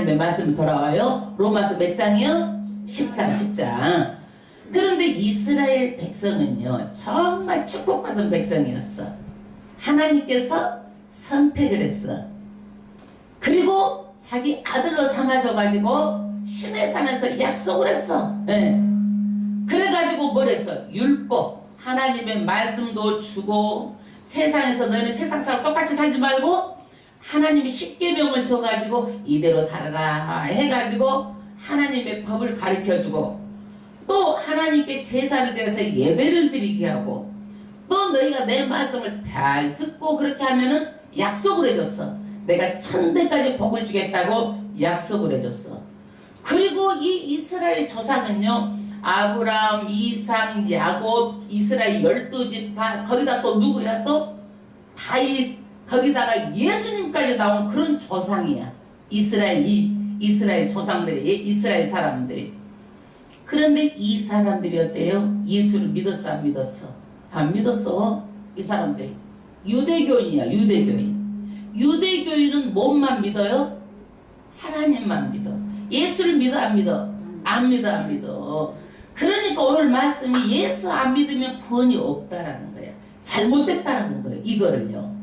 말씀이 돌아와요. 로마서 몇 장이요? 10장, 10장. 그런데 이스라엘 백성은요, 정말 축복받은 백성이었어. 하나님께서 선택을 했어. 그리고 자기 아들로 삼아줘가지고 신의 산에서 약속을 했어. 네. 그래가지고 뭘 했어? 율법, 하나님의 말씀도 주고, 세상에서 너희는 세상 사람 똑같이 살지 말고 하나님이 십계명을 줘가지고 이대로 살아라 해가지고 하나님의 법을 가르쳐주고, 또 하나님께 제사를 드려서 예배를 드리게 하고, 또 너희가 내 말씀을 잘 듣고 그렇게 하면은 약속을 해줬어. 내가 천대까지 복을 주겠다고 약속을 해줬어. 그리고 이 이스라엘 조상은요, 아브라함, 이삭, 야곱, 이스라엘 12지파, 거기다 또 누구야? 또 다윗, 거기다가 예수님까지 나온 그런 조상이야. 이스라엘 조상들이, 이스라엘 사람들이. 그런데 이 사람들이 어때요? 예수를 믿었어, 안 믿었어? 안 믿었어. 이 사람들이 유대교인이야. 유대교인은 뭐만 믿어요? 하나님만 믿어. 예수를 믿어, 안 믿어? 안 믿어. 그러니까 오늘 말씀이 예수 안 믿으면 구원이 없다라는 거예요. 잘못됐다라는 거예요. 이거를요.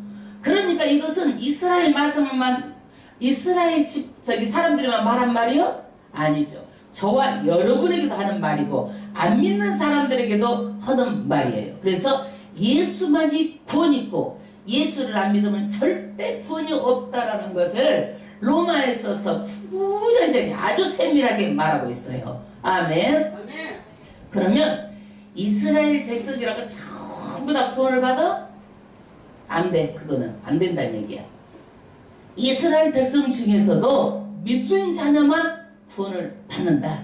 그러니까 이것은 이스라엘 말씀만, 이스라엘 사람들만 말한 말이요? 아니죠. 저와 여러분에게도 하는 말이고, 안 믿는 사람들에게도 하는 말이에요. 그래서 예수만이 구원이 있고, 예수를 안 믿으면 절대 구원이 없다라는 것을 로마에서서 구절절히 아주 세밀하게 말하고 있어요. 아멘. 그러면 이스라엘 백성이라고 전부 다 구원을 받아? 안 돼. 그거는 안 된다는 얘기야. 이스라엘 백성 중에서도 믿는 자녀만 구원을 받는다.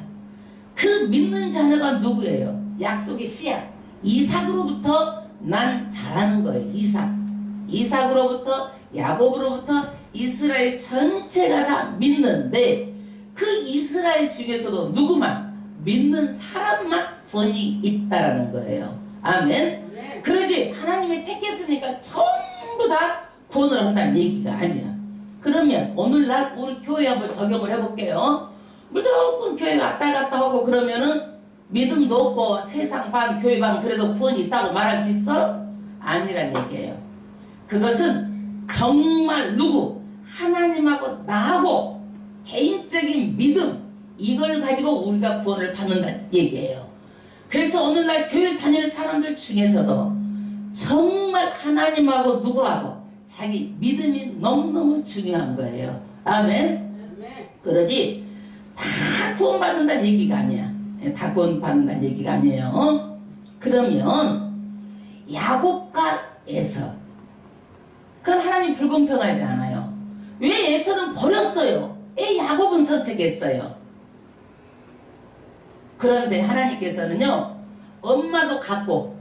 그 믿는 자녀가 누구예요? 약속의 씨앗 이삭으로부터 난 자라는 거예요. 이삭으로부터 야곱으로부터 이스라엘 전체가 다 믿는데, 그 이스라엘 중에서도 누구만? 믿는 사람만 구원이 있다라는 거예요. 아멘. 그러지 하나님이 택했으니까 전부 다 구원을 한다는 얘기가 아니야. 그러면 오늘날 우리 교회 한번 적용을 해볼게요. 무조건 교회 왔다 갔다 하고 그러면은 믿음도 없고 세상 반 교회 반 그래도 구원이 있다고 말할 수 있어? 아니란 얘기예요. 그것은 정말 누구? 하나님하고 나하고 개인적인 믿음, 이걸 가지고 우리가 구원을 받는다는 얘기예요. 그래서 오늘날 교회를 다니는 사람들 중에서도 정말 하나님하고 누구하고 자기 믿음이 너무너무 중요한 거예요. 아멘. 그러지 다 구원받는다는 얘기가 아니야. 다 구원받는다는 얘기가 아니에요. 그러면 야곱과 에서, 그럼 하나님 불공평하지 않아요? 왜 에서는 버렸어요? 왜 야곱은 선택했어요? 그런데 하나님께서는요, 엄마도 같고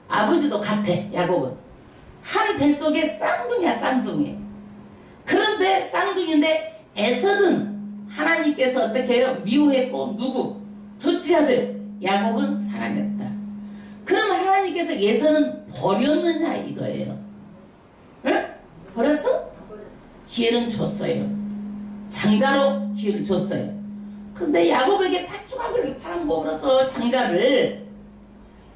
아버지도 같아. 야곱은 한 뱃속에 쌍둥이야, 쌍둥이. 그런데 쌍둥이인데 에서는 하나님께서 어떻게 해요? 미워했고 누구? 둘째 아들 야곱은 사랑했다. 그럼 하나님께서 에서는 버렸느냐 이거예요. 응? 버렸어? 기회는 줬어요. 장자로 기회를 줬어요. 근데 야곱에게 팥죽하게 팔아먹었어, 장자를.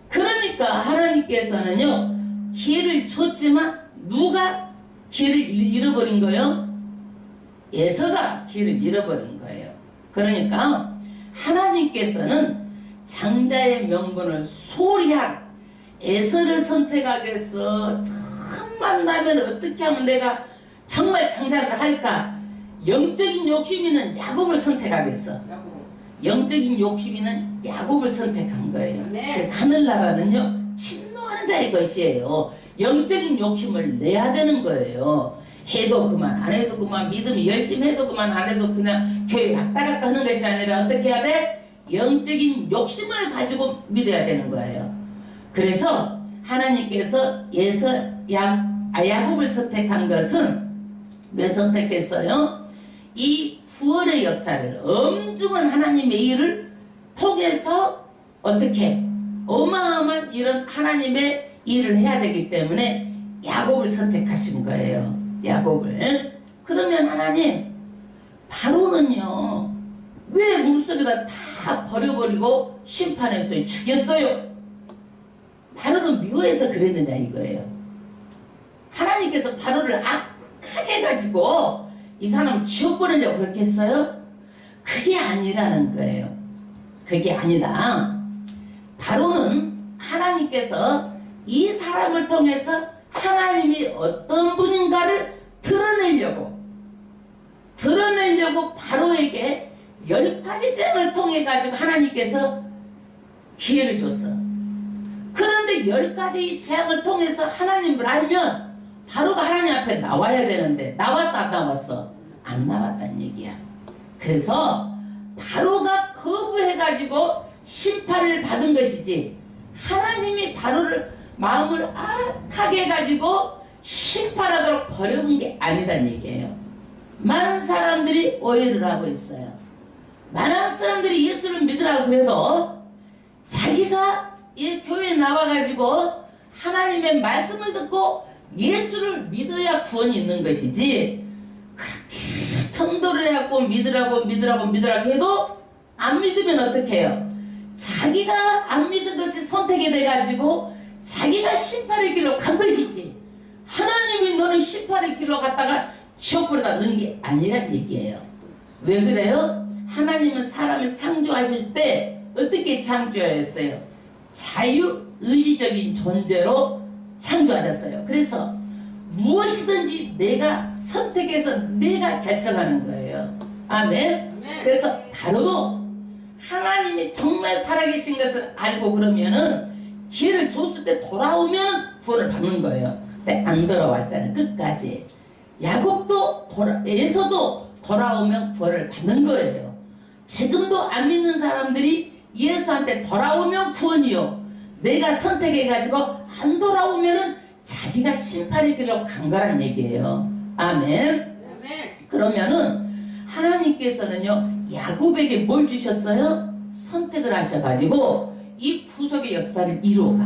그러니까 하나님께서는요, 기회를 줬지만 누가 기회를 잃어버린 거예요? 에서가 기회를 잃어버린 거예요. 그러니까 하나님께서는 장자의 명분을 소홀히 한 에서를 선택하겠어. 틈만 나면 어떻게 하면 내가 정말 장자를 할까? 영적인 욕심 있는 야곱을 선택하겠어. 영적인 욕심 있는 야곱을 선택한 거예요. 그래서 하늘나라는요, 침노하는 자의 것이에요. 영적인 욕심을 내야 되는 거예요. 해도 그만 안 해도 그만, 믿음이 열심히 해도 그만 안 해도 그냥 교회 왔다 갔다 하는 것이 아니라 어떻게 해야 돼? 영적인 욕심을 가지고 믿어야 되는 거예요. 그래서 하나님께서 야곱을 선택한 것은 왜 선택했어요? 이 구원의 역사를, 엄중한 하나님의 일을 통해서 어떻게 어마어마한 이런 하나님의 일을 해야 되기 때문에 야곱을 선택하신 거예요. 야곱을. 그러면 하나님, 바로는 저기다 다 버려버리고 심판했어요. 죽였어요. 바로는 묘해서 그랬느냐 이거예요. 하나님께서 바로를 악하게 해가지고 이 사람 지옥 보내려고 그렇게 했어요? 그게 아니라는 거예요. 그게 아니다. 바로는 하나님께서 이 사람을 통해서 하나님이 어떤 분인가를 드러내려고 바로에게 10가지 쟁을 통해 가지고 하나님께서 기회를 줬어. 그런데 10가지 재앙을 통해서 하나님을 알면 바로가 하나님 앞에 나와야 되는데 나왔어 안 나왔어? 안 나왔단 얘기야. 그래서 바로가 거부해가지고 심판을 받은 것이지 하나님이 바로를 마음을 악하게 해가지고 심판하도록 버려본 게 아니란 얘기예요. 많은 사람들이 오해를 하고 있어요. 많은 사람들이 예수를 믿으라고 그래도 자기가 이 교회에 나와가지고 하나님의 말씀을 듣고 예수를 믿어야 구원이 있는 것이지 그렇게 전도를 해갖고 믿으라고 해도 안 믿으면 어떻게 해요? 자기가 안 믿은 것이 선택이 돼가지고 자기가 심판의 길로 간 것이지 하나님이 너는 심판의 길로 갔다가 지옥불에다 넣은 게 아니란 얘기예요. 왜 그래요? 하나님은 사람을 창조하실 때 어떻게 창조하셨어요? 자유의지적인 존재로 창조하셨어요. 그래서 무엇이든지 내가 선택해서 내가 결정하는 거예요. 아멘. 그래서 바로도 하나님이 정말 살아계신 것을 알고 그러면은 기회를 줬을 때 돌아오면 구원을 받는 거예요. 근데 안 돌아왔잖아요. 끝까지. 야곱도 에서도 돌아오면 구원을 받는 거예요. 지금도 안 믿는 사람들이 예수한테 돌아오면 구원이요. 내가 선택해가지고 안 돌아오면은 자기가 심판의 길로 간 거란 얘기예요. 아멘. 그러면은 하나님께서는요 야곱에게 뭘 주셨어요? 선택을 하셔가지고 이 구속의 역사를 이루어가.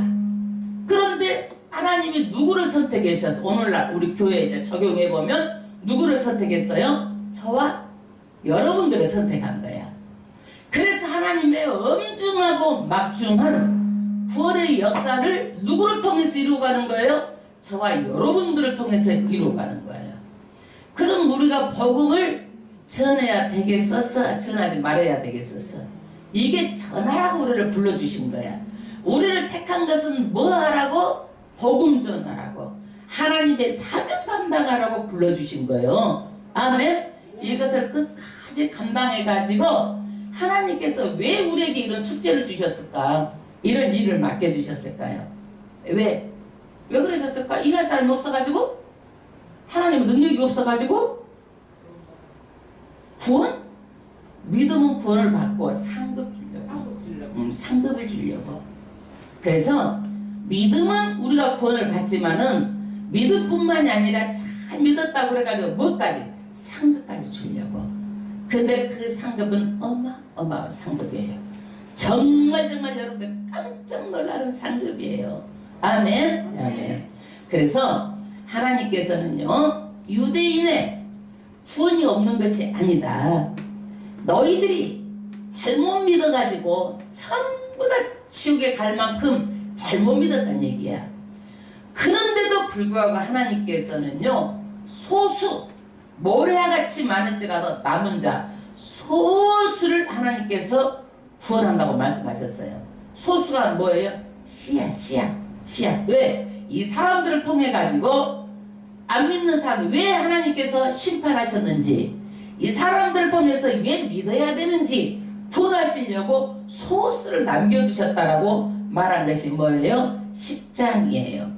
그런데 하나님이 누구를 선택하셨어? 오늘날 우리 교회에 이제 적용해보면 누구를 선택했어요? 저와 여러분들을 선택한 거야. 그래서 하나님의 엄중하고 막중한 구원의 역사를 누구를 통해서 이루어가는 거예요? 저와 여러분들을 통해서 이루어가는 거예요. 그럼 우리가 복음을 전해야 되겠었어? 전하지 말아야 되겠었어? 이게 전하라고 우리를 불러주신 거야. 우리를 택한 것은 뭐 하라고? 복음 전하라고. 하나님의 사명 감당하라고 불러주신 거예요. 아멘? 이것을 끝까지 감당해가지고 하나님께서 왜 우리에게 이런 숙제를 주셨을까? 이런 일을 맡겨주셨을까요? 왜 그러셨을까? 일할 사람이 없어가지고? 하나님의 능력이 없어가지고? 구원? 믿음은 구원을 받고 상급 주려고. 상급을 주려고. 그래서 믿음은 우리가 구원을 받지만은 믿음뿐만이 아니라 잘 믿었다고 그래가지고 뭐까지? 상급까지 주려고. 근데 그 상급은 어마어마한 상급이에요. 정말 여러분들 깜짝 놀라는 상급이에요. 아멘. 아멘. 그래서 하나님께서는요 유대인의 구원이 없는 것이 아니다. 너희들이 잘못 믿어가지고 전부 다 지옥에 갈 만큼 잘못 믿었단 얘기야. 그런데도 불구하고 하나님께서는요 소수 모래같이 많을지라도 남은 자 소수를 하나님께서 구원한다고 말씀하셨어요. 소수가 뭐예요? 씨야. 왜? 이 사람들을 통해 가지고 안 믿는 사람이 왜 하나님께서 심판하셨는지, 이 사람들을 통해서 왜 믿어야 되는지 구원하시려고 소수를 남겨두셨다라고 말한 것이 뭐예요? 10장이에요.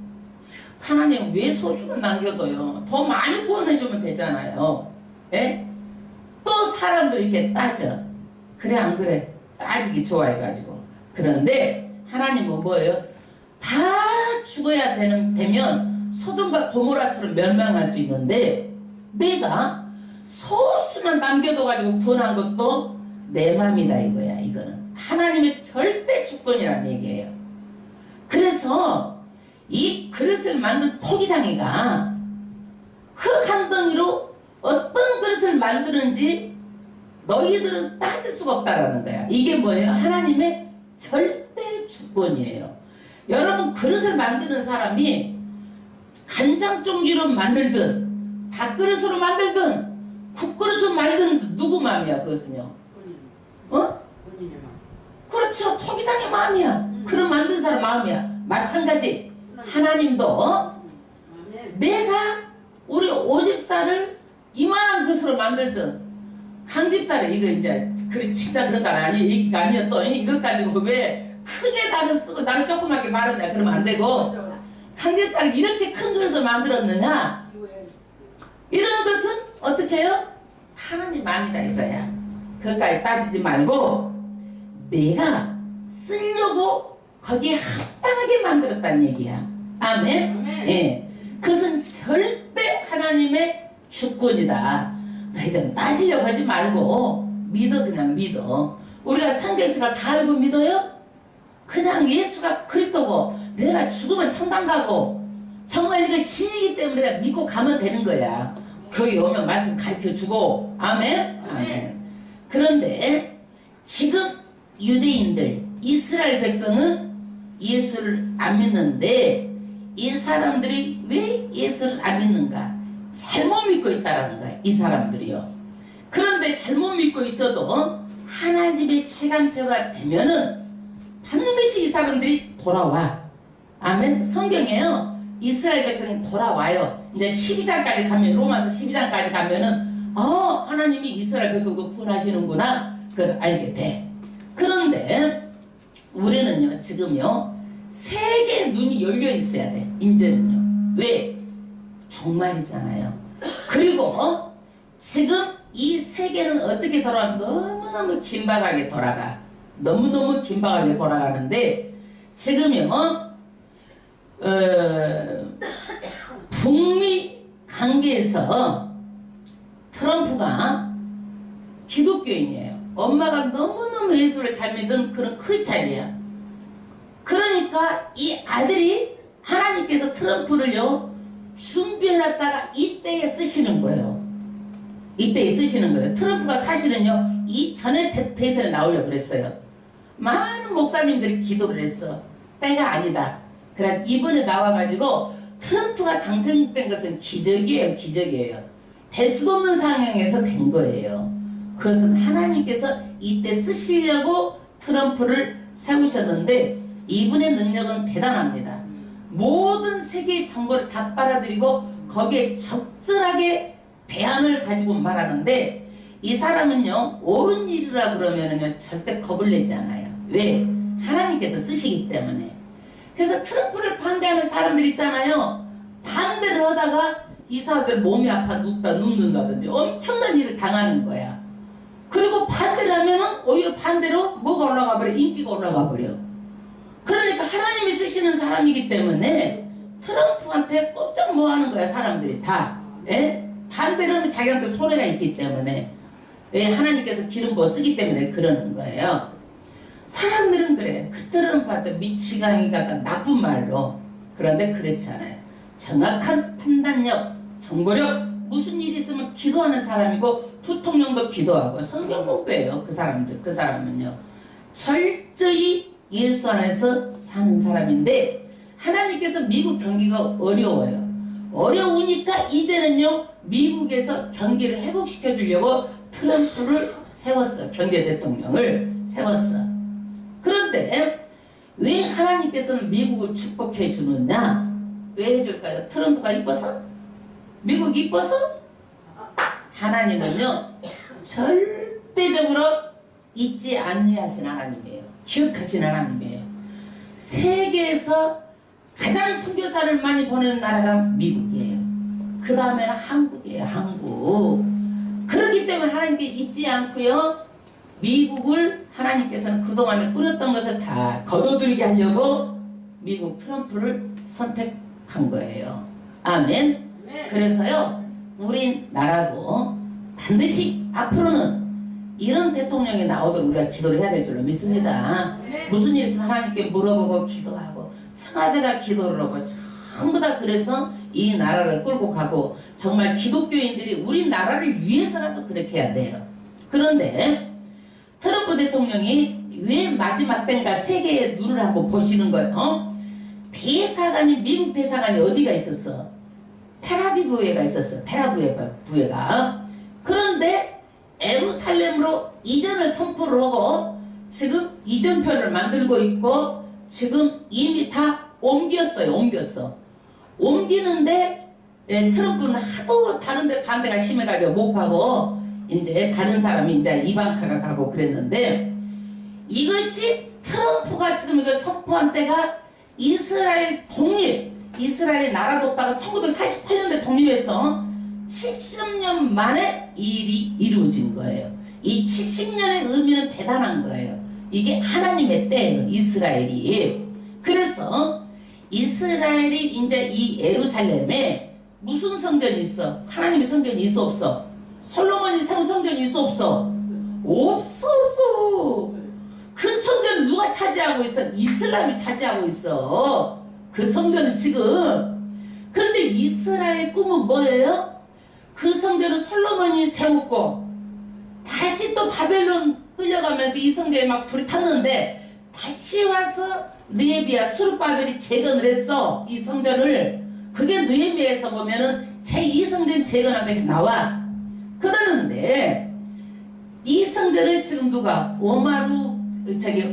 하나님 왜 소수를 남겨둬요? 더 많이 구원해주면 되잖아요. 예? 또 사람들이 이렇게 따져. 그래 안 그래? 따지기 좋아해가지고. 그런데 하나님은 뭐예요? 다 죽어야 되면 소돔과 고모라처럼 멸망할 수 있는데 내가 소수만 남겨둬가지고 구원한 것도 내 맘이다 이거야. 이거는 하나님의 절대 주권이라는 얘기예요. 그래서 이 그릇을 만든 토기장이가 흙 한 덩이로 어떤 그릇을 만드는지 너희들은 따질 수가 없다라는 거야. 이게 뭐예요? 하나님의 절대 주권이에요. 여러분, 그릇을 만드는 사람이 간장 종지로 만들든 밥그릇으로 만들든 국그릇으로 만들든 누구 마음이야? 그것은요. 어? 그렇죠. 토기장의 마음이야. 그릇 만든 사람 마음이야. 마찬가지 하나님도 내가 우리 오집사를 이만한 것으로 만들든 강집사를 이거 이제 그래 진짜 그런 거 아니 얘기가 아니야. 또 이것 가지고 왜 크게 나를 쓰고 나를 조그맣게 말한다 그러면 안 되고, 강집사를 이렇게 큰 그릇을 만들었느냐, 이런 것은 어떻게 해요? 하나님 마음이다 이거야. 그것까지 따지지 말고 내가 쓰려고 거기에 합당하게 만들었다는 얘기야. 아멘. 예. 그것은 절대 하나님의 주권이다. 너희들은 따지려고 하지 말고 믿어. 그냥 믿어. 우리가 성경책을 다 알고 믿어요? 그냥 예수가 그리스도고 내가 죽으면 천당 가고 정말 이게 진이기 때문에 믿고 가면 되는 거야. 교회 오면 말씀 가르쳐주고. 아멘. 아멘. 그런데 지금 유대인들, 이스라엘 백성은 예수를 안 믿는데 이 사람들이 왜 예수를 안 믿는가? 잘못 믿고 있다라는 거야. 이 사람들이요. 그런데 잘못 믿고 있어도 하나님의 시간표가 되면은 반드시 이 사람들이 돌아와. 아멘. 성경에요. 이스라엘 백성이 돌아와요. 이제 12장까지 가면, 로마서 12장까지 가면은 하나님이 이스라엘 백성도 구원하시는구나 그걸 알게 돼. 그런데 우리는요 지금요 세계의 눈이 열려 있어야 돼. 이제는요. 왜? 종말이잖아요. 그리고 지금 이 세계는 어떻게 돌아가? 너무너무 긴박하게 돌아가. 너무너무 긴박하게 돌아가는데 지금요 북미 관계에서 트럼프가 기독교인이에요. 엄마가 너무너무 예수를 잘 믿은 그런 크리스찬이야. 그러니까 이 아들이 하나님께서 트럼프를요 준비해놨다가 이때에 쓰시는 거예요. 이때에 쓰시는 거예요. 트럼프가 사실은요 이전에 대선에 나오려고 그랬어요. 많은 목사님들이 기도를 했어. 때가 아니다. 그래 이번에 나와가지고 트럼프가 당선된 것은 기적이에요. 기적이에요. 될 수도 없는 상황에서 된 거예요. 그것은 하나님께서 이때 쓰시려고 트럼프를 세우셨는데 이분의 능력은 대단합니다. 모든 세계의 정보를 다 빨아들이고 거기에 적절하게 대안을 가지고 말하는데 이 사람은요 옳은 일이라 그러면은요 절대 겁을 내지 않아요. 왜? 하나님께서 쓰시기 때문에. 그래서 트럼프를 반대하는 사람들 있잖아요. 반대를 하다가 이 사람들 몸이 아파 눕는다든지 엄청난 일을 당하는 거야. 그리고 반대를 하면은 오히려 반대로 뭐가 올라가 버려? 인기가 올라가 버려. 그러니까 하나님이 쓰시는 사람이기 때문에 트럼프한테 꼼짝 뭐 하는 거야 사람들이 다. 예? 반대로 하면 자기한테 손해가 있기 때문에. 왜? 하나님께서 기름 부어 쓰기 때문에 그러는 거예요. 사람들은 그래. 그 트럼프한테 미치광이 같다 나쁜 말로. 그런데 그렇지 않아요. 정확한 판단력, 정보력, 무슨 일이 있으면 기도하는 사람이고 부통령도 기도하고 성경 공부해요. 그 사람들, 그 사람은요. 철저히 예수 안에서 사는 사람인데 하나님께서 미국 경기가 어려워요. 어려우니까 이제는요 미국에서 경기를 회복시켜 주려고 트럼프를 세웠어. 경제 대통령을 세웠어. 그런데 왜 하나님께서는 미국을 축복해 주느냐? 왜 해줄까요? 트럼프가 이뻐서? 미국이 이뻐서? 하나님은요 절대적으로 잊지 아니하신 하나님이에요. 기억하신 하나님이에요. 세계에서 가장 선교사를 많이 보내는 나라가 미국이에요. 그 다음에는 한국이에요. 한국. 그렇기 때문에 하나님께 잊지 않고요 미국을 하나님께서는 그동안에 꾸렸던 것을 다 거둬들이게 하려고 미국 트럼프를 선택한 거예요. 아멘. 그래서요 우리나라도 반드시 앞으로는 이런 대통령이 나오도록 우리가 기도를 해야 될 줄로 믿습니다. 무슨 일 있으면 하나님께 물어보고 기도하고 청와대가 기도를 하고 전부 다 그래서 이 나라를 끌고 가고 정말 기독교인들이 우리나라를 위해서라도 그렇게 해야 돼요. 그런데 트럼프 대통령이 왜 마지막 때인가 세계의 눈을 한번 보시는 거예요. 대사관이, 미국 대사관이 어디가 있었어? 텔아비브에가 있었어. 텔아비브에가. 그런데 예루살렘으로 이전을 선포를 하고 지금 이전편을 만들고 있고 지금 이미 다 옮겼어. 옮기는데 트럼프는 하도 다른데 반대가 심해가지고 못 가고 이제 다른 사람이 이제 이방카가 가고 그랬는데, 이것이 트럼프가 지금 이거 선포한 때가 이스라엘 독립, 이스라엘 나라 뒀다가 1948년도에 독립해서 70년 만에 이 일이 이루어진 거예요. 이 70년의 의미는 대단한 거예요. 이게 하나님의 때예요, 이스라엘이. 그래서 이스라엘이 이제 이 예루살렘에 무슨 성전이 있어? 하나님의 성전이 있어 없어? 솔로몬이 세운 성전이 있어 없어? 없어. 그 성전을 누가 차지하고 있어? 이슬람이 차지하고 있어. 그 성전을 지금. 근데 이스라엘의 꿈은 뭐예요? 그 성전을 솔로몬이 세웠고 다시 또 바벨론 끌려가면서 이 성전에 막 불이 탔는데 다시 와서 느헤미야 스룹바벨이 재건을 했어. 이 성전을. 그게 느헤미야에서 보면은 제2성전 재건한 것이 나와. 그러는데 이 성전을 지금 누가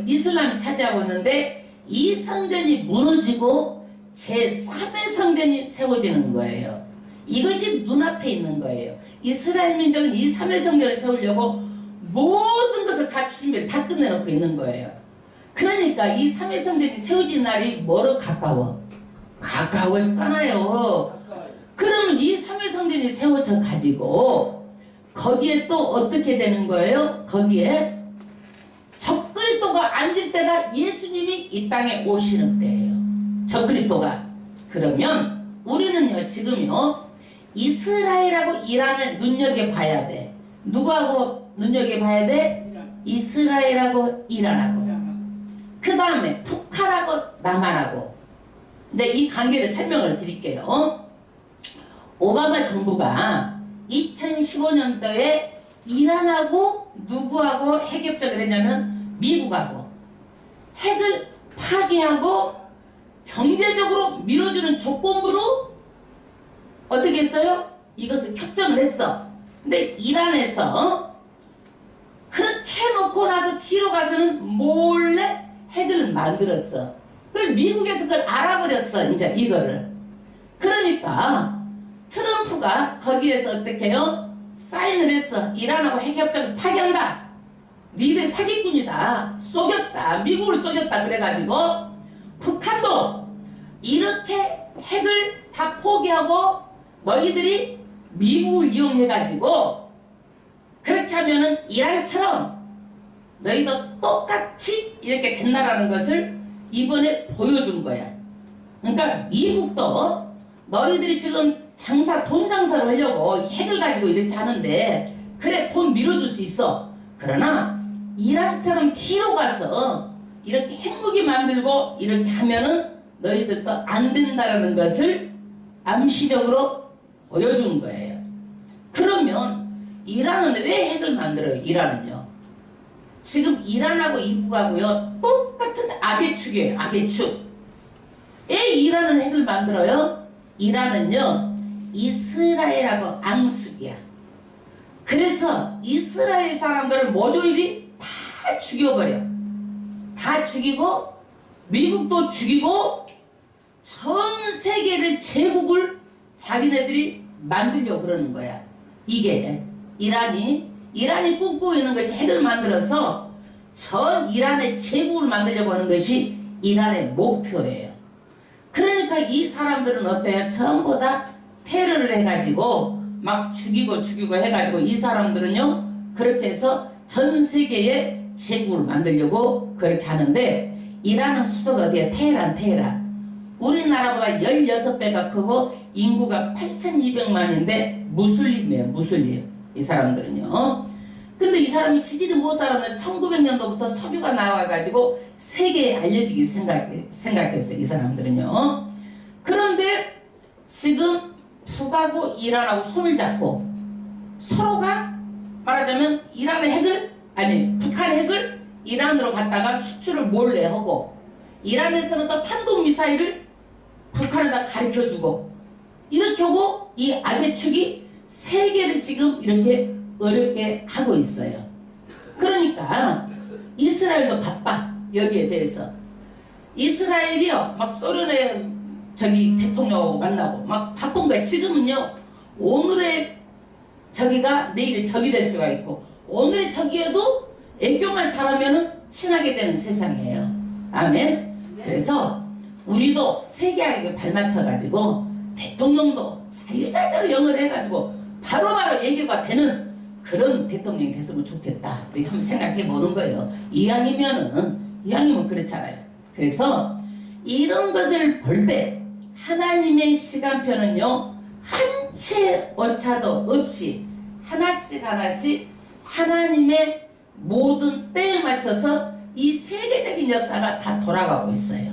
이슬람이 차지하고 있는데 이 성전이 무너지고 제3의 성전이 세워지는 거예요. 이것이 눈앞에 있는 거예요. 이스라엘 민족은 이 3의 성전을 세우려고 모든 것을 다 준비를 다 끝내놓고 있는 거예요. 그러니까 이 3의 성전이 세워진 날이 뭐로 가까워? 가까웠잖아요. 그러면 이 3의 성전이 세워져 가지고 거기에 또 어떻게 되는 거예요? 거기에 적그리스도가 앉을 때가 예수님이 이 땅에 오시는 때예요. 적그리스도가. 그러면 우리는요 지금요 이스라엘하고 이란을 눈여겨봐야 돼. 누구하고 눈여겨봐야 돼? 이스라엘하고 이란하고. 그 다음에 북한하고 남한하고. 이제 이 관계를 설명을 드릴게요. 오바마 정부가 2015년도에 이란하고 누구하고 핵협정을 했냐면 미국하고 핵을 파기하고 경제적으로 밀어주는 조건으로 어떻게 했어요? 이것을 협정을 했어. 근데 이란에서 그렇게 해놓고 나서 뒤로 가서는 몰래 핵을 만들었어. 그걸 미국에서 그걸 알아버렸어. 이제 이거를. 그러니까 트럼프가 거기에서 어떻게 해요? 사인을 했어. 이란하고 핵협정을 파기한다. 니들 사기꾼이다. 속였다. 미국을 속였다. 그래가지고 북한도 이렇게 핵을 다 포기하고 너희들이 미국을 이용해가지고 그렇게 하면은 이란처럼 너희도 똑같이 이렇게 된다라는 것을 이번에 보여준 거야. 그러니까 미국도 너희들이 지금 돈 장사를 하려고 핵을 가지고 이렇게 하는데 그래 돈 밀어줄 수 있어. 그러나 이란처럼 뒤로 가서 이렇게 핵무기 만들고 이렇게 하면은 너희들도 안 된다라는 것을 암시적으로 보여준 거예요. 그러면 이란은 왜 핵을 만들어요? 이란은요. 지금 이란하고 이북하고요 똑같은 악의 축이에요. 악의 축. 왜 이란은 핵을 만들어요? 이란은요 이스라엘하고 앙숙이야. 그래서 이스라엘 사람들을 모조리 다 죽여버려. 다 죽이고 미국도 죽이고 전 세계를 제국을 자기네들이 만들려고 그러는 거야. 이게 이란이 꿈꾸고 있는 것이 핵을 만들어서 전 이란의 제국을 만들려고 하는 것이 이란의 목표예요. 그러니까 이 사람들은 어때요? 전부 다 테러를 해가지고 막 죽이고 해가지고 이 사람들은요 그렇게 해서 전 세계의 제국을 만들려고 그렇게 하는데 이란은 수도가 어디야? 테헤란. 우리나라보다 16배가 크고 인구가 8,200만인데 무슬림이에요. 무슬림. 이 사람들은요. 근데 이 사람이 지지를 못 살았는데 1900년도부터 석유가 나와가지고 세계에 알려지기 생각했어요. 이 사람들은요. 그런데 지금 북하고 이란하고 손을 잡고 서로가 말하자면 이란 핵을 아니 북한 핵을 이란으로 갖다가 수출을 몰래 하고 이란에서는 또 탄도미사일을 북한에다 가르쳐주고 이렇게 하고 이 악의 축이 세계를 지금 이렇게 어렵게 하고 있어요. 그러니까 이스라엘도 바빠. 여기에 대해서 이스라엘이요 막 소련의 대통령하고 만나고 막 바쁜 거야. 지금은요 오늘의 저기가 내일의 적이 될 수가 있고 오늘의 적이어도 애교만 잘하면은 친하게 되는 세상이에요. 아멘. 그래서 우리도 세계하게 발맞춰가지고 대통령도 자유자재로 영어를 해가지고 바로바로 얘기가 되는 그런 대통령이 됐으면 좋겠다. 우리 한번 생각해 보는 거예요. 이왕이면 그렇잖아요. 그래서 이런 것을 볼 때 하나님의 시간표는요 한 채 오차도 없이 하나씩 하나님의 모든 때에 맞춰서 이 세계적인 역사가 다 돌아가고 있어요.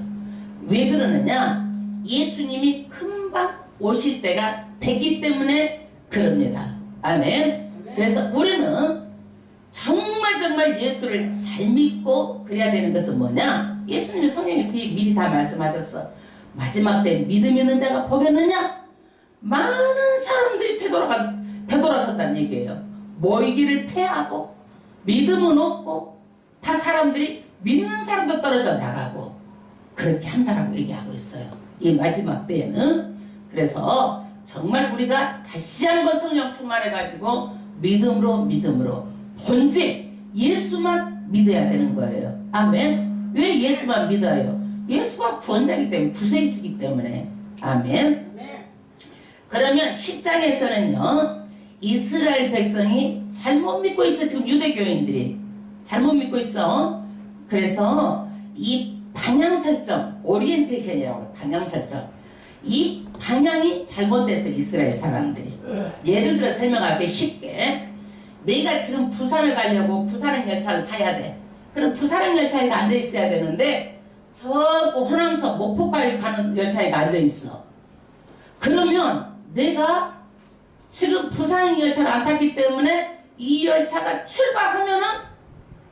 왜 그러느냐? 예수님이 금방 오실 때가 됐기 때문에 그럽니다. 아멘. 그래서 우리는 정말 예수를 잘 믿고 그래야 되는 것은 뭐냐? 예수님이 성경에 미리 다 말씀하셨어. 마지막 때 믿음 있는 자가 보겠느냐? 많은 사람들이 되돌아선다는 얘기예요. 모이기를 패하고 믿음은 없고 다 사람들이 믿는 사람도 떨어져 나가고 그렇게 한다라고 얘기하고 있어요. 이 마지막 때에는. 그래서 정말 우리가 다시 한번 성령 충만해가지고 믿음으로 본질 예수만 믿어야 되는 거예요. 아멘. 왜 예수만 믿어요? 예수가 구원자이기 때문에 구세주이기 때문에. 아멘. 그러면 10장에서는요 이스라엘 백성이 잘못 믿고 있어. 지금 유대교인들이 잘못 믿고 있어. 그래서 이 방향 설정, 오리엔테이션이라고 해요. 방향 설정. 이 방향이 잘못됐어. 이스라엘 사람들이. 예를 들어 설명할게 쉽게. 내가 지금 부산을 가려고 부산행 열차를 타야 돼. 그럼 부산행 열차에 앉아 있어야 되는데 저 호남선 목포까지 가는 열차에 앉아 있어. 그러면 내가 지금 부산행 열차를 안 탔기 때문에 이 열차가 출발하면은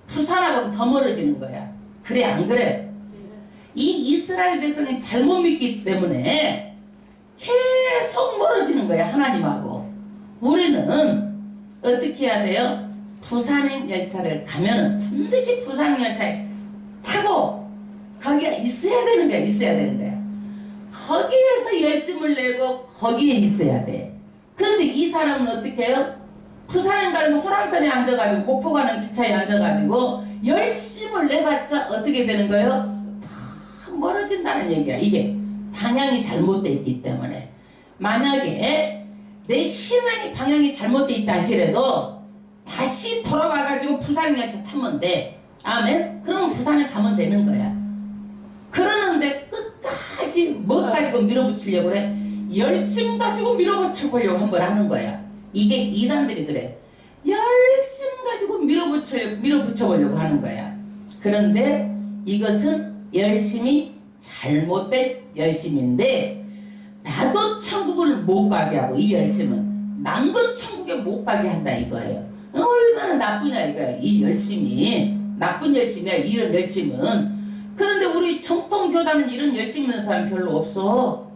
부산하고 더 멀어지는 거야. 그래 안 그래? 이 이스라엘 백성이 잘못 믿기 때문에 계속 멀어지는 거야. 하나님하고. 우리는 어떻게 해야 돼요? 부산행 열차를 가면은 반드시 부산행 열차에 타고 거기가 있어야 되는 거야. 거기에서 열심을 내고 거기에 있어야 돼. 그런데 이 사람은 어떻게 해요? 부산행 가는 호랑선에 앉아가지고 목포 가는 기차에 앉아가지고 열심을 내봤자 어떻게 되는 거예요? 다 멀어진다는 얘기야. 이게 방향이 잘못되어 있기 때문에. 만약에 내 신앙이 방향이 잘못되어 있다 할지라도 다시 돌아와가지고 부산행 열차 타면 돼. 아멘? 그러면 부산에 가면 되는 거야. 그러는데 끝까지 뭐 가지고 밀어붙이려고 그래? 열심 가지고 밀어붙여보려고 한번 하는 거야. 이게 이단들이 그래. 열심 가지고 밀어붙여보려고 하는 거야. 그런데 이것은 열심이 잘못된 열심인데 나도 천국을 못 가게 하고 이 열심은 남도 천국에 못 가게 한다 이거예요. 얼마나 나쁘냐 이거야. 이 열심이 나쁜 열심이야. 이런 열심은. 그런데 우리 정통교단은 이런 열심 있는 사람 별로 없어.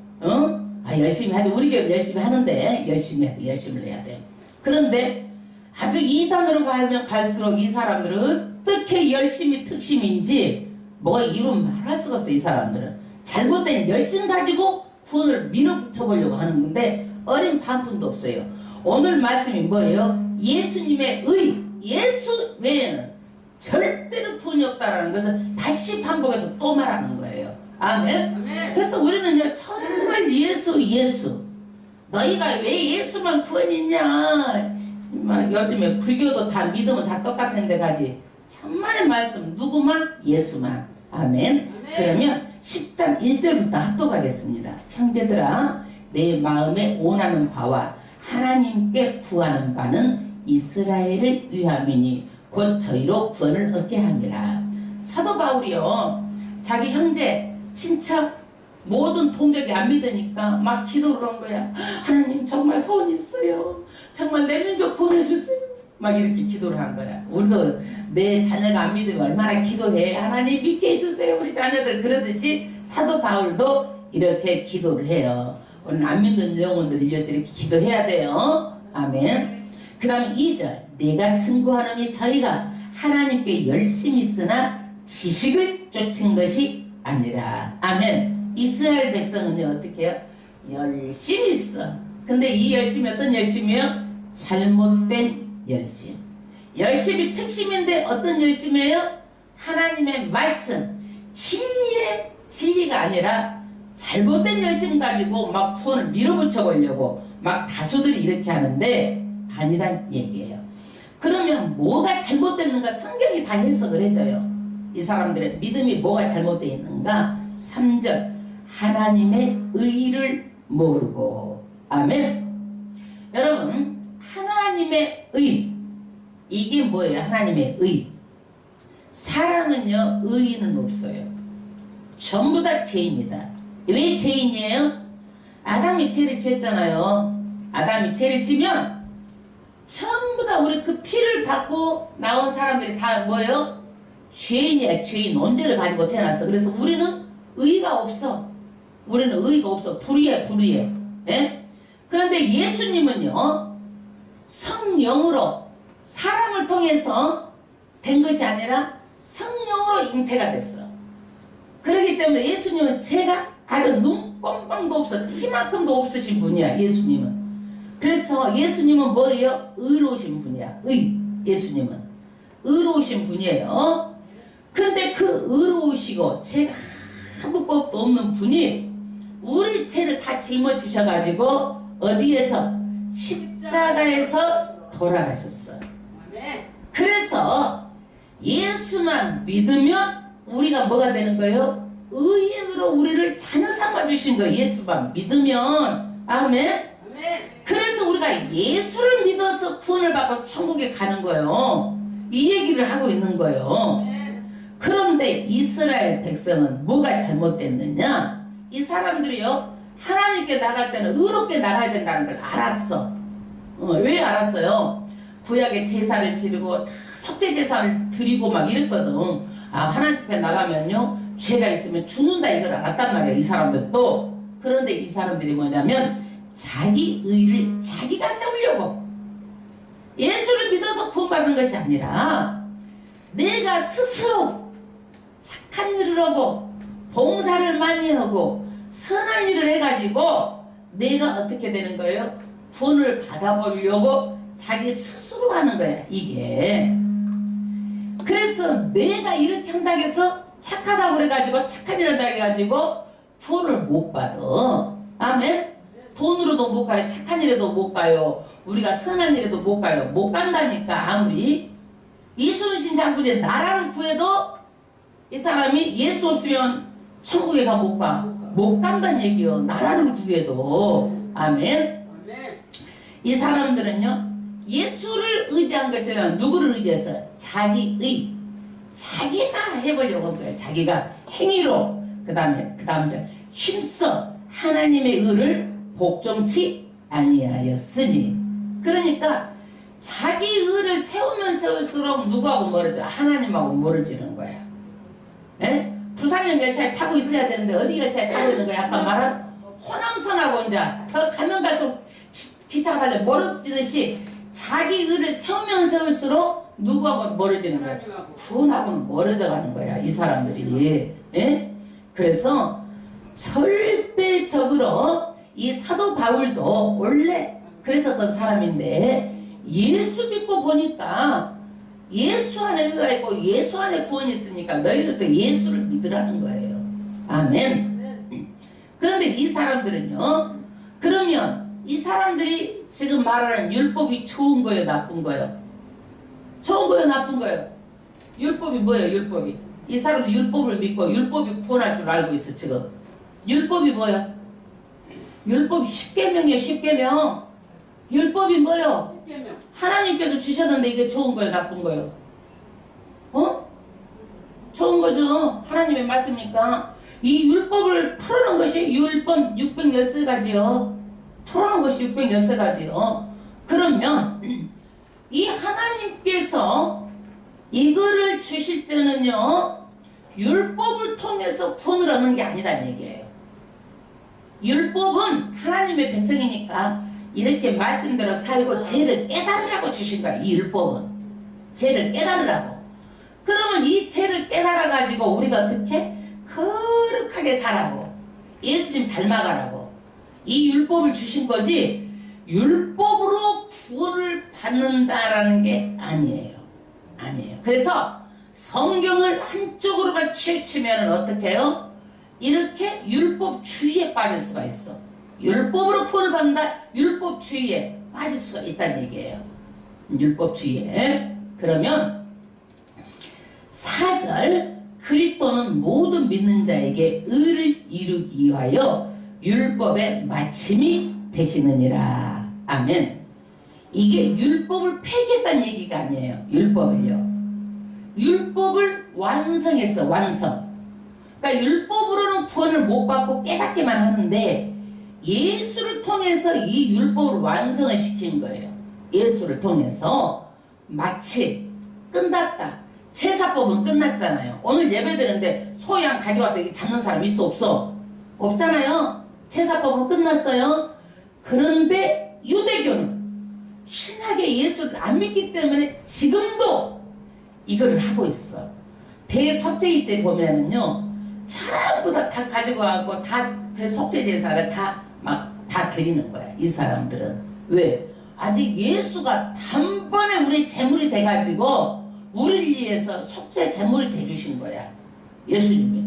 열심히 하지. 우리 교회 열심히 하는데 열심히 해야 돼. 열심을 해야 돼. 그런데 아주 이단으로 가면 갈수록 이 사람들은 어떻게 열심히 특심인지 뭐가 이루 말할 수가 없어. 이 사람들은 잘못된 열심 가지고 구원을 밀어붙여보려고 하는 건데 어린 반푼도 없어요. 오늘 말씀이 뭐예요? 예수님의 의, 예수 외에는 절대로 구원이 없다라는 것을 다시 반복해서 또 말하는 거예요. 아멘. 그래서 우리는요 정말 예수 너희가 왜 예수만 구원이 있냐. 요즘에 불교도 다 믿으면 다 똑같은 데 가지. 천만의 말씀 누구만? 예수만. 아멘. 그러면 10장 1절부터 합독하겠습니다. 형제들아 내 마음에 원하는 바와 하나님께 구하는 바는 이스라엘을 위함이니 곧 저희로 구원을 얻게 함이라. 사도 바울이요 자기 형제 친척 모든 동족이 안 믿으니까 막 기도를 한 거야. 하나님 정말 소원이 있어요. 정말 내 민족 구원해 주세요. 막 이렇게 기도를 한 거야. 우리도 내 자녀가 안 믿으면 얼마나 기도해. 하나님 믿게 해주세요. 우리 자녀들 그러듯이 사도 바울도 이렇게 기도를 해요. 오늘 안 믿는 영혼들을 위해서 이렇게 기도해야 돼요. 아멘. 그 다음 2절. 내가 증거하노니 저희가 하나님께 열심히 있으나 지식을 쫓은 것이 아니라. 아멘. 이스라엘 백성은요 어떻게 해요? 열심히 있어. 근데 이 열심이 어떤 열심이에요? 잘못된 열심. 열심이 특심인데 어떤 열심이에요? 하나님의 말씀, 진리의 진리가 아니라 잘못된 열심 가지고 막 후원을 밀어붙여 보려고 막 다수들이 이렇게 하는데 아니란 얘기예요. 그러면 뭐가 잘못됐는가 성경이 다 해석을 해줘요. 이 사람들의 믿음이 뭐가 잘못되어 있는가? 3절 하나님의 의를 모르고. 아멘. 여러분 하나님의 의 이게 뭐예요? 하나님의 의. 사람은요 의의는 없어요. 전부 다 죄인이다. 왜 죄인이에요? 아담이 죄를 지었잖아요. 아담이 죄를 지면 전부 다 우리 그 피를 받고 나온 사람들이 다 뭐예요? 죄인이야. 죄인. 언제를 가지고 태어났어. 그래서 우리는 의의가 없어. 우리는 의의가 없어. 불의해. 불의해. 예? 그런데 예수님은요 성령으로 사람을 통해서 된 것이 아니라 성령으로 잉태가 됐어. 그렇기 때문에 예수님은 죄가 아주 눈꼽만도 없어. 티만큼도 없으신 분이야. 예수님은. 그래서 예수님은 뭐예요? 의로우신 분이야. 예수님은 의로우신 분이에요. 근데 그 의로우시고 죄가 아무것도 없는 분이 우리 죄를 다 짊어지셔가지고 어디에서? 십자가에서 돌아가셨어. 그래서 예수만 믿으면 우리가 뭐가 되는 거예요? 의인으로 우리를 자녀 삼아 주신 거예요. 예수만 믿으면. 아멘. 그래서 우리가 예수를 믿어서 구원을 받고 천국에 가는 거예요. 이 얘기를 하고 있는 거예요. 그런데 이스라엘 백성은 뭐가 잘못됐느냐? 이 사람들이요 하나님께 나갈 때는 의롭게 나가야 된다는 걸 알았어. 왜 알았어요? 구약의 제사를 지르고 다 속죄 제사를 드리고 막 이랬거든. 아 하나님 앞에 나가면요 죄가 있으면 죽는다 이걸 알았단 말이야. 이 사람들도. 그런데 이 사람들이 뭐냐면 자기 의를 자기가 세우려고 예수를 믿어서 구원받는 것이 아니라 내가 스스로 착한 일을 하고 봉사를 많이 하고 선한 일을 해가지고 내가 어떻게 되는 거예요? 구원을 받아보려고 자기 스스로 하는 거야 이게. 그래서 내가 이렇게 한다고 해서 착하다고 그래가지고 착한 일을 한다고 해가지고 구원을 못 받아. 아멘. 돈으로도 못 가요. 착한 일에도 못 가요. 우리가 선한 일에도 못 가요. 못 간다니까. 아무리 이순신 장군의 나라를 구해도 이 사람이 예수 없으면 천국에 가 못 가. 못 간다는 얘기요. 나라를 구해도. 아멘. 이 사람들은요 예수를 의지한 것이 아니라 누구를 의지해서? 자기의. 자기가 해보려고 한 거예요. 자기가 행위로. 그 다음 절 힘써 하나님의 의를 복종치 아니하였으니. 그러니까 자기 의를 세우면 세울수록 누구하고 멀어져? 하나님하고 멀어지는 거야. 에? 부산역 열차에 타고 있어야 되는데 어디 열차에 타고 있는 거야? 아까 말한 호남선하고 이제 더 가면 갈수록 기차가 달려 멀어지듯이 자기 의를 세우면 세울수록 누구하고 멀어지는 거야? 구원하고는 멀어져 가는 거야 이 사람들이. 에? 그래서 절대적으로 이 사도 바울도 원래 그랬었던 사람인데 예수 믿고 보니까 예수 안에 의가 있고 예수 안에 구원이 있으니까 너희들도 예수를 믿으라는 거예요. 아멘. 그런데 이 사람들은요 그러면 이 사람들이 지금 말하는 율법이 좋은 거예요 나쁜 거예요? 좋은 거예요 나쁜 거예요? 율법이 뭐예요 율법이? 이 사람들 율법을 믿고 율법이 구원할 줄 알고 있어 지금. 율법이 뭐야? 율법이 10계명이에요 10계명. 율법이 뭐요? 10계명. 하나님께서 주셨는데 이게 좋은 거예요 나쁜 거예요? 좋은 거죠. 하나님의 말씀이니까. 이 율법을 풀어놓은 것이 율법 613가지요. 풀어놓은 것이 613가지요. 그러면 이 하나님께서 이거를 주실 때는요, 율법을 통해서 구원을 얻는 게 아니라는 얘기예요. 율법은 하나님의 백성이니까 이렇게 말씀대로 살고 죄를 깨달으라고 주신 거야. 이 율법은 죄를 깨달으라고. 그러면 이 죄를 깨달아가지고 우리가 어떻게 거룩하게 살라고, 예수님 닮아가라고 이 율법을 주신 거지, 율법으로 구원을 받는다라는 게 아니에요. 아니에요. 그래서 성경을 한쪽으로만 치우치면 어떻게 해요? 이렇게 율법주의에 빠질 수가 있어. 율법으로 구원을 받는다, 율법주의에 빠질 수가 있다는 얘기예요. 율법주의에. 그러면 4절, 그리스도는 모든 믿는 자에게 의를 이루기 위하여 율법의 마침이 되시느니라. 아멘. 이게 율법을 폐기했다는 얘기가 아니에요. 율법을요, 율법을 완성했어. 완성. 그러니까 율법으로는 구원을 못 받고 깨닫기만 하는데 예수를 통해서 이 율법을 완성을 시킨 거예요. 예수를 통해서 마치 끝났다. 제사법은 끝났잖아요. 오늘 예배 드리는데 소양 가져와서 잡는 사람 있어 없어? 없잖아요. 제사법은 끝났어요. 그런데 유대교는 신하게 예수를 안 믿기 때문에 지금도 이거를 하고 있어. 대속죄일 때 보면은요, 전부 다 가지고 와고 다 대속죄 제사를 다 드리는 거야. 이 사람들은. 왜? 아직 예수가 단번에 우리 제물이 돼가지고 우리를 위해서 속죄 제물이 돼주신 거야. 예수님이.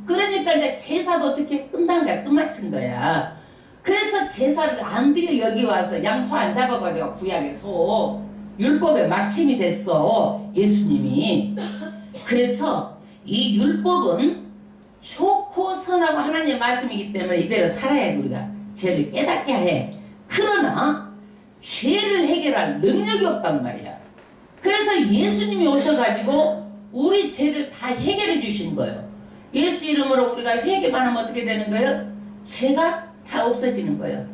그러니까 이제 제사도 어떻게 끝난 거야. 끝마친 거야. 그래서 제사를 안 드려 여기 와서 양소 안 잡아가지고 구약의 소 율법의 마침이 됐어. 예수님이. 그래서 이 율법은 좋고 선하고 하나님의 말씀이기 때문에 이대로 살아야 돼. 우리가 죄를 깨닫게 해. 그러나 죄를 해결할 능력이 없단 말이야. 그래서 예수님이 오셔가지고 우리 죄를 다 해결해 주신 거예요. 예수 이름으로 우리가 회개만 하면 어떻게 되는 거예요? 죄가 다 없어지는 거예요.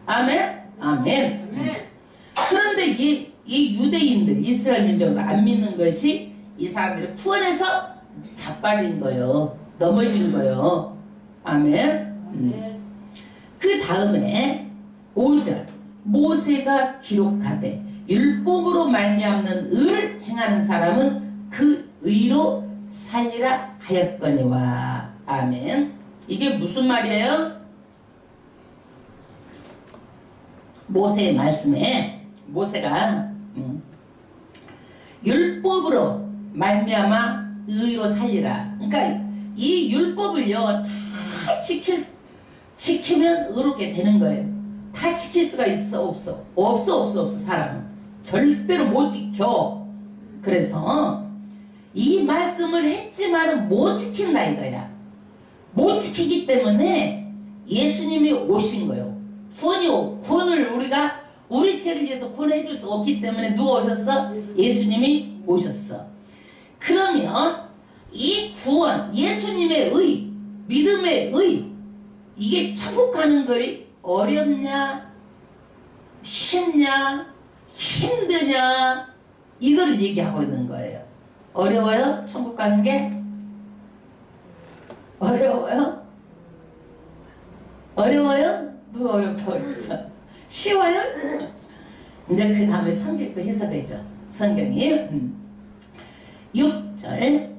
아멘? 아멘. 그런데 이 유대인들, 이스라엘 민족을 안 믿는 것이 이 사람들이 구원에서 자빠진 거예요. 넘어진 거예요. 아멘. 그 다음에 5절, 모세가 기록하되 율법으로 말미암는 의를 행하는 사람은 그 의로 살리라 하였거니와. 아멘. 이게 무슨 말이에요? 모세의 말씀에 모세가 율법으로 말미암아 의로 살리라. 그러니까 이 율법을요 다 지키면 의롭게 되는 거예요. 다 지킬 수가 있어 없어? 없어. 사람은 절대로 못 지켜. 그래서 이 말씀을 했지만 못 지킨다 이거야. 못 지키기 때문에 예수님이 오신 거예요. 구원을 우리가 우리 죄를 위해서 구원해 줄 수 없기 때문에 누가 오셨어? 예수님이 오셨어. 그러면 이 구원, 예수님의 의, 믿음의 의, 이게 천국 가는 거리 어렵냐, 쉽냐, 힘드냐, 이걸 얘기하고 있는 거예요. 어려워요? 천국 가는 게? 어려워요? 어려워요? 누가 어렵다고 했어? 쉬워요? 이제 그 다음에 성경도 해석해줘. 성경이 6절,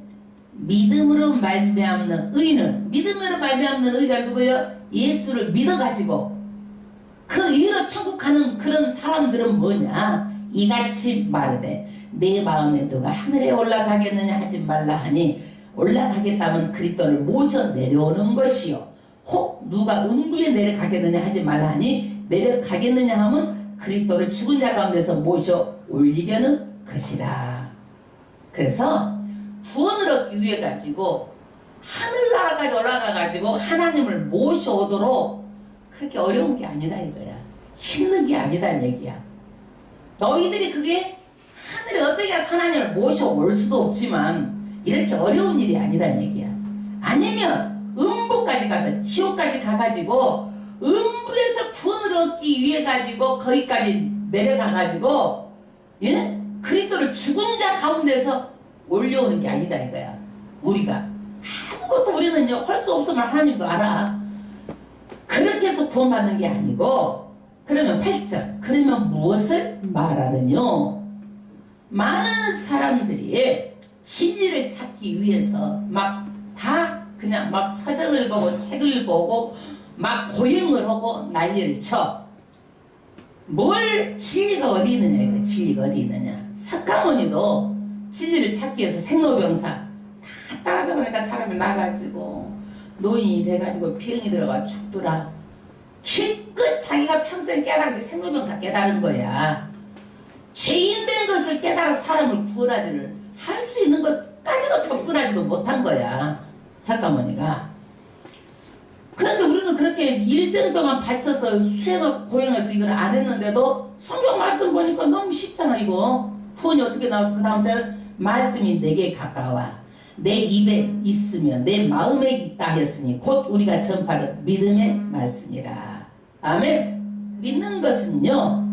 믿음으로 말미암는 의는, 믿음으로 말미암는 의가 누구예요? 예수를 믿어가지고 그 의로 천국 가는 그런 사람들은 뭐냐? 이같이 말하되 내 마음에 누가 하늘에 올라가겠느냐 하지 말라 하니 올라가겠다면 그리스도를 모셔 내려오는 것이요 혹 누가 음부에 내려가겠느냐 하지 말라 하니 내려가겠느냐 하면 그리스도를 죽은 자 가운데서 모셔 올리려는 것이라. 그래서 구원을 얻기 위해 가지고 하늘나라까지 올라가 가지고 하나님을 모셔오도록 그렇게 어려운 게 아니다 이거야. 힘든 게 아니다는 얘기야. 너희들이 그게 하늘에 어떻게 해서 하나님을 모셔올 수도 없지만 이렇게 어려운 일이 아니다는 얘기야. 아니면 음부까지 가서 지옥까지 가가지고 음부에서 구원을 얻기 위해 가지고 거기까지 내려가 가지고 예? 그리스도를 죽은 자 가운데서 올려오는 게 아니다 이거야. 우리가 아무것도 우리는 할 수 없으면 하나님도 알아. 그렇게 해서 구원받는 게 아니고, 그러면 8절, 그러면 무엇을 말하느뇨? 많은 사람들이 진리를 찾기 위해서 그냥 서적을 보고 책을 보고 막 고행을 하고 난리를 쳐. 진리가 어디 있느냐 이거. 진리가 어디 있느냐. 석가모니도 진리를 찾기 위해서 생로병사 다 따라져 보니까 사람이 나가지고 노인이 돼가지고 병이 들어가 죽더라. 기껏 자기가 평생 깨달은 게 생로병사 깨달은 거야. 죄인 된 것을 깨달아 사람을 구원하지를 할 수 있는 것까지도 접근하지도 못한 거야, 석가모니가. 그런데 우리는 그렇게 일생 동안 바쳐서 수행하고 고행해서 이걸 안 했는데도 성경 말씀 보니까 너무 쉽잖아 이거. 구원이 어떻게 나와서 그 다음 절, 말씀이 내게 가까워 내 입에 있으며 내 마음에 있다 하였으니 곧 우리가 전파하는 믿음의 말씀이라. 아멘. 믿는 것은요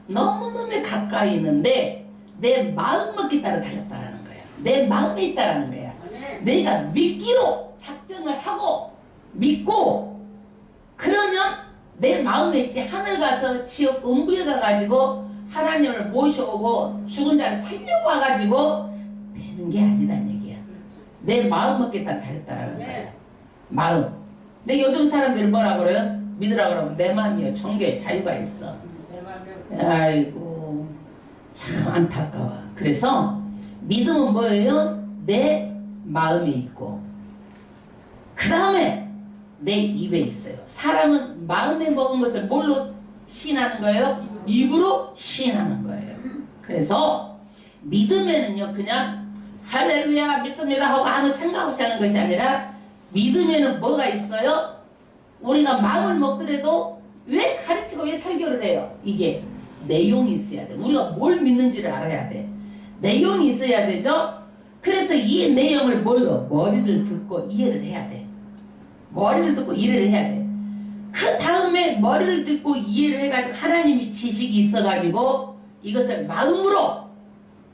너무너무 가까이 있는데 내 마음먹기 따라 달렸다라는 거야. 내 마음에 있다라는 거야. 내가 믿기로 작정을 하고 믿고, 그러면 내 마음에 있지. 하늘 가서 지옥 음부에 가가지고 하나님을 모셔오고 죽은 자를 살려고 와가지고 되는 게 아니란 얘기야. 내 마음 먹기 따라 달렸다라는 거야. 마음. 근데 요즘 사람들이 뭐라 그래요? 믿으라 그러면 내 마음이요. 종교에 자유가 있어. 아이고 참 안타까워. 그래서 믿음은 뭐예요? 내 마음에 있고, 그 다음에 내 입에 있어요. 사람은 마음에 먹은 것을 뭘로 시인하는 거예요? 입으로 시인하는 거예요. 그래서 믿음에는요 그냥 할렐루야 믿습니다 하고 아무 생각 없이 하는 것이 아니라, 믿음에는 뭐가 있어요? 우리가 마음을 먹더라도 왜 가르치고 왜 설교를 해요? 이게 내용이 있어야 돼. 우리가 뭘 믿는지를 알아야 돼. 내용이 있어야 되죠. 그래서 이 내용을 뭘로? 머리를 듣고 이해를 해야 돼. 머리를 듣고 이해를 해야 돼. 그 다음에 머리를 듣고 이해를 해가지고 하나님이 지식이 있어가지고 이것을 마음으로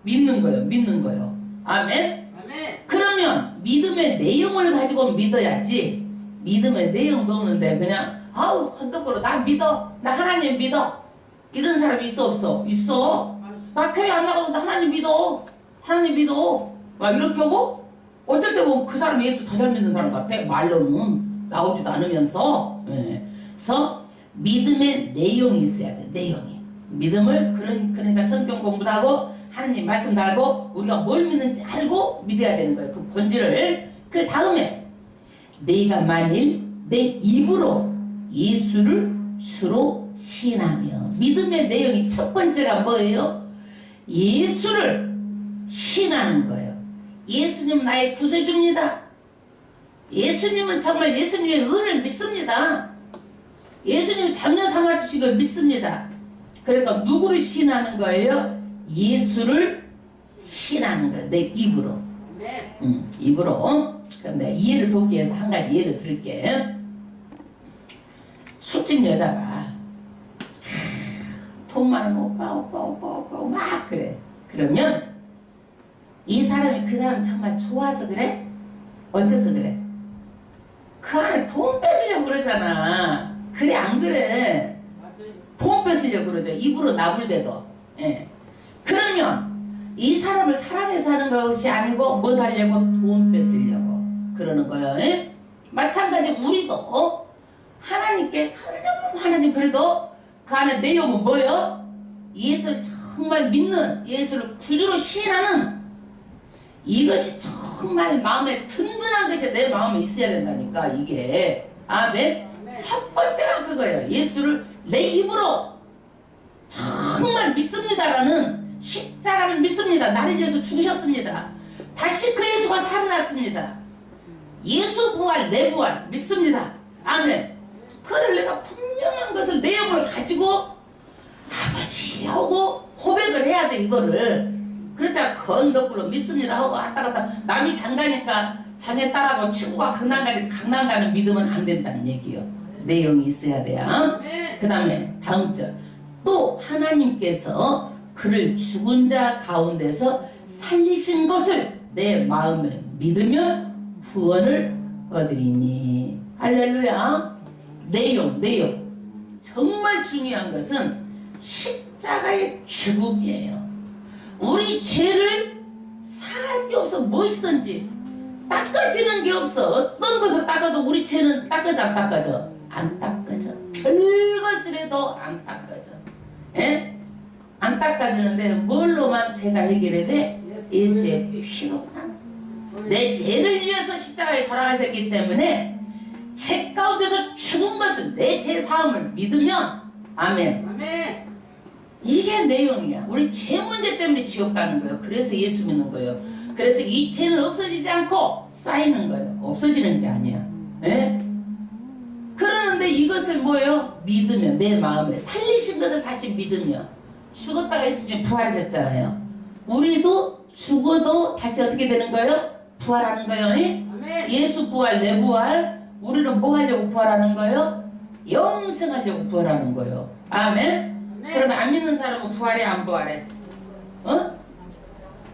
믿는 거예요. 믿는 거예요. 아멘? 아멘. 그러면 믿음의 내용을 가지고 믿어야지. 믿음의 내용도 없는데 그냥 아우 건덕으로 나 믿어. 나 하나님 믿어. 이런 사람 있어 없어? 있어. 나 교회 안 나가면 나 하나님 믿어. 하나님 믿어. 막 이렇게 하고 어쩔 때 보면 그 사람 예수 더 잘 믿는 사람 같아. 말로는 나오지도 않으면서. 예. 그래서 믿음의 내용이 있어야 돼. 내용이. 믿음을 그러니까 성경 공부도 하고 하나님 말씀도 알고 우리가 뭘 믿는지 알고 믿어야 되는 거예요. 그 본질을. 그 다음에 내가 만일 내 입으로 예수를 주로 시인하며, 믿음의 내용이 첫 번째가 뭐예요? 예수를 시인하는 거예요. 예수님 나의 구세주입니다. 예수님은 정말 예수님의 은을 믿습니다. 예수님 장녀 삼아주신 걸 믿습니다. 그러니까 누구를 시인하는 거예요? 예수를 시인하는 거예요. 내 입으로. 입으로. 그럼 내가 이해를 돕기 위해서 한 가지 예를 들게. 술집 여자가 돈 많은 오빠 막 그래. 그러면 이 사람이 그 사람 정말 좋아서 그래? 어째서 그래? 그 안에 돈 뺏으려고 그러잖아. 그래 안 그래? 돈 뺏으려고 그러죠. 입으로 나불대도. 예. 그러면 이 사람을 사랑해서 하는 것이 아니고 뭐 하려고? 돈 뺏으려고 그러는 거예요. 예? 마찬가지 우리도 하나님께 하나님 그래도 그 안에 내용은 뭐예요? 예수를 정말 믿는, 예수를 구주로 시인하는, 이것이 정말 마음에 든든한 것이 내 마음에 있어야 된다니까 이게. 아멘. 첫 번째가 그거예요. 예수를 내 입으로 정말 믿습니다라는, 십자가를 믿습니다. 나를 위해서 죽으셨습니다. 다시 그 예수가 살아났습니다. 예수 부활, 내 부활 믿습니다. 아멘. 그걸 내가 분명한 것을 내용을 가지고 아버지 하고 고백을 해야 돼. 이거를 그렇자 건덕으로 믿습니다 하고 왔다 갔다 남이 장가니까 장에 따라가고 친구가 강남 가는 믿으면 안 된다는 얘기요. 내용이 있어야 돼요. 그 다음에 다음 절, 또 하나님께서 그를 죽은 자 가운데서 살리신 것을 내 마음에 믿으면 구원을 얻으리니. 할렐루야. 내용 정말 중요한 것은 십자가의 죽음이에요. 우리 죄를 살 게 없어. 무엇이든지 닦아지는 게 없어. 어떤 것을 닦아도 우리 죄는 닦아져 안 닦아져? 안 닦아져. 별것을 해도 안 닦아져. 예? 안 닦아지는데 뭘로만 죄가 해결이 돼? 예수의 피로만. 내 죄를 위해서 십자가에 돌아가셨기 때문에 죄 가운데서 죽은 것을 내 죄 사함을 믿으면 아멘. 아멘. 이게 내용이야. 우리 죄 문제 때문에 지옥 가는 거예요. 그래서 예수 믿는 거예요. 그래서 이 죄는 없어지지 않고 쌓이는 거예요. 없어지는 게 아니야. 예? 그러는데 이것을 뭐예요? 믿으면 내 마음에 살리신 것을 다시 믿으면 죽었다가 예수님 부활하셨잖아요. 우리도 죽어도 다시 어떻게 되는 거예요? 부활하는 거예요. 예? 아멘. 예수 부활, 내 부활. 우리는 뭐 하려고 부활하는 거예요? 영생하려고 부활하는 거예요. 아멘. 그러면 안 믿는 사람은 부활해 안 부활해? 어?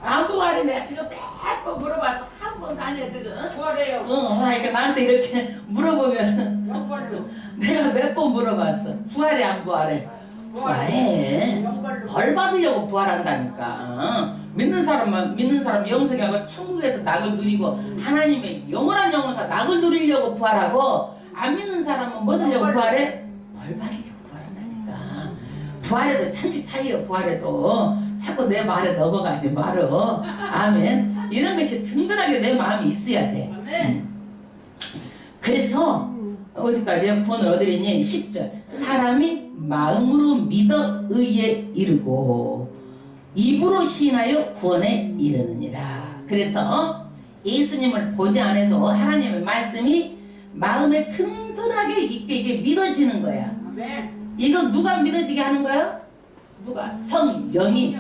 안 부활해. 내가 지금 몇 번 물어봤어. 한 번도 아니야 지금. 부활해요. 그러니까 나한테 이렇게 물어보면 영벌로. 내가 몇 번 물어봤어. 부활해 안 부활해? 부활해. 영벌로. 벌 받으려고 부활한다니까. 믿는 사람 영생하고 천국에서 낙을 누리고 하나님의 영원한 영혼사 낙을 누리려고 부활하고, 안 믿는 사람은 뭐 하려고 부활해? 벌 받으려고 부활한다니까. 부활해도 천지 차이요. 부활해도 자꾸 내 말에 넘어가지 말어. 아멘. 이런 것이 든든하게 내 마음이 있어야 돼. 그래서 어디까지요? 구원을 얻으리니 10절. 사람이 마음으로 믿어 의에 이르고 입으로 시인하여 구원에 이르느니라. 그래서 예수님을 보지 않아도 하나님의 말씀이 마음에 든든하게 있게 이게 믿어지는 거야. 아멘. 이거 누가 믿어지게 하는 거야? 누가? 성령이.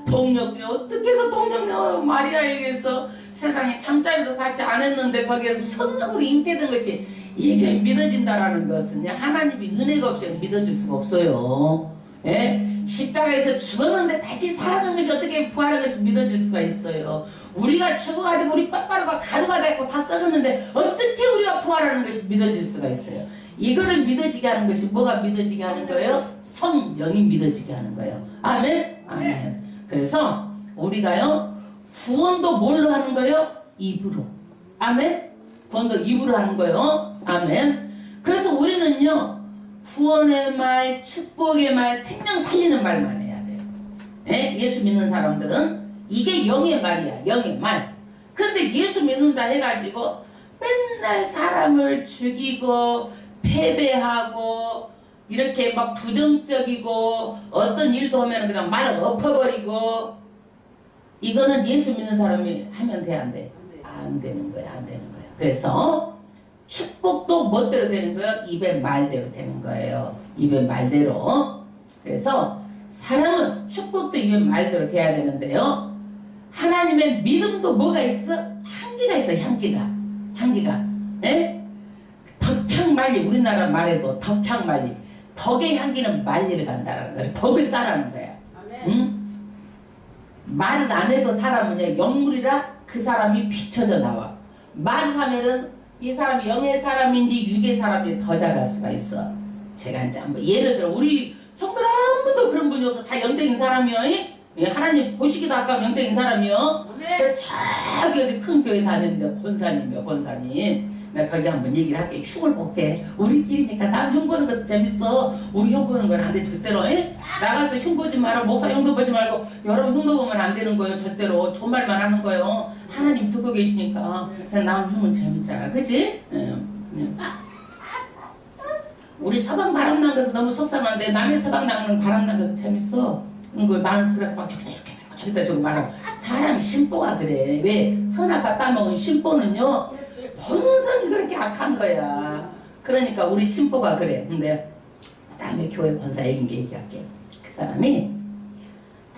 동력이 어떻게 해서 동력이 마리아에게서 세상에 잠자리도 같이 안 했는데 거기에서 성령으로 잉태된 것이 이게 믿어진다라는 것은 하나님이 은혜가 없이 믿어질 수가 없어요. 예? 십자가에서 죽었는데 다시 살아난 것이 어떻게 부활한 것이 믿어질 수가 있어요. 우리가 죽어가지고 우리 뼈가루가 가루가 됐고 다 썩었는데 어떻게 우리가 부활하는 것이 믿어질 수가 있어요. 이거를 믿어지게 하는 것이 뭐가 믿어지게 하는 거예요? 성령이 믿어지게 하는 거예요. 아멘? 아멘. 그래서 우리가요 구원도 뭘로 하는 거예요? 입으로. 아멘? 구원도 입으로 하는 거예요. 아멘. 그래서 우리는요 구원의 말, 축복의 말, 생명 살리는 말만 해야 돼요. 예? 예수 믿는 사람들은 이게 영의 말이야. 영의 말. 근데 예수 믿는다 해가지고 맨날 사람을 죽이고 패배하고 이렇게 막 부정적이고 어떤 일도 하면 그냥 말을 엎어버리고, 이거는 예수 믿는 사람이 하면 돼 안 돼? 안 되는 거야. 안 되는 거야. 그래서 축복도 멋대로 되는 거예요? 입의 말대로 되는 거예요. 입의 말대로. 그래서 사람은 축복도 입의 말대로 돼야 되는데요. 하나님의 믿음도 뭐가 있어? 향기가 있어. 향기가. 예? 덕향말리. 우리나라 말에도 덕향말리. 덕의 향기는 말리를 간다라는 거야. 덕을 싸라는 거야. 응? 말을 안 해도 사람은 영물이라 그 사람이 비춰져 나와. 말을 하면은 이 사람이 영의 사람인지 육의 사람인지 더 잘할 수가 있어. 제가 이제 한번 예를 들어 우리 성도들 한 분도 그런 분이 없어. 다 영적인 사람이요. 예? 하나님 보시기도 아까운 영적인 사람이요. 저기 어디 큰 교회 다니는데 권사님이요. 권사님. 내가 거기 한번 얘기를 할게. 흉을 볼게. 우리끼리니까 남 흉 보는 것은 재밌어. 우리 흉 보는 건 안 돼. 절대로. 예? 나가서 흉 보지 마라. 목사 흉도 보지 말고 여러분 흉도 보면 안 되는 거예요. 절대로. 좋은 말만 하는 거예요. 하나님 듣고 계시니까. 남 흉은 재밌잖아. 그치? 예. 우리 서방 바람 난 것은 너무 속상한데 남의 서방 나는 바람 난 것은 재밌어. 나는 그래 막 이렇게 저기다 저기 말하고. 사람 심보가 그래. 왜? 선악과 따먹은 심보는요 본성이 그렇게 악한 거야. 그러니까 우리 심보가 그래. 근데 남의 교회 권사 얘기할게. 그 사람이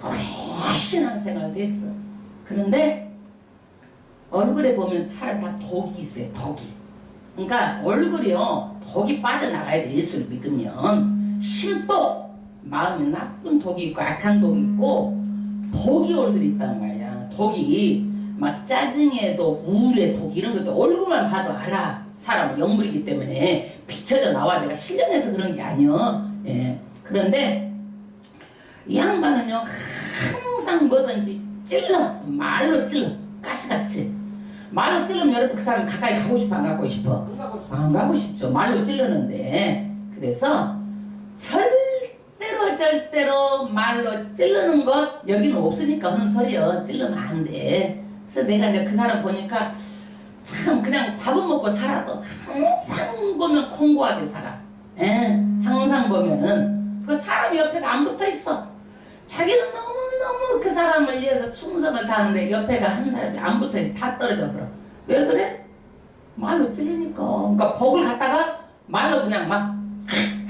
오래 신앙생활도 했어. 그런데 얼굴에 보면 사람 다 독이 있어요. 독이. 그러니까 얼굴이요 독이 빠져나가야 돼. 예수를 믿으면. 심보 마음에 나쁜 독이 있고 악한 독이 있고 독이 얼굴이 있단 말이야. 독이 막 짜증의 독, 우울의 독 이런 것도 얼굴만 봐도 알아. 사람은 영물이기 때문에 비춰져 나와. 내가 실력해서 그런 게 아니여. 예. 그런데 이 양반은요 항상 뭐든지 찔러. 말로 찔러. 가시같이 말로 찔르면 여러분 그 사람 가까이 가고 싶어 안 가고 싶어? 안 가고 싶죠. 말로 찌르는데. 그래서 절대로 말로 찌르는 것 여기는 없으니까 하는 소리요. 찌르면 안 돼. 그래서 내가 이제 그 사람 보니까 참 그냥 밥은 먹고 살아도 항상 보면 공고하게 살아. 예, 항상 보면은 그 사람 옆에가 안 붙어 있어. 자기는 너무너무 그 사람을 위해서 충성을 다하는데 옆에가 한 사람이 안 붙어 있어. 다 떨어져 버려. 왜 그래? 말로 찌르니까. 그러니까 복을 갖다가 말로 그냥 막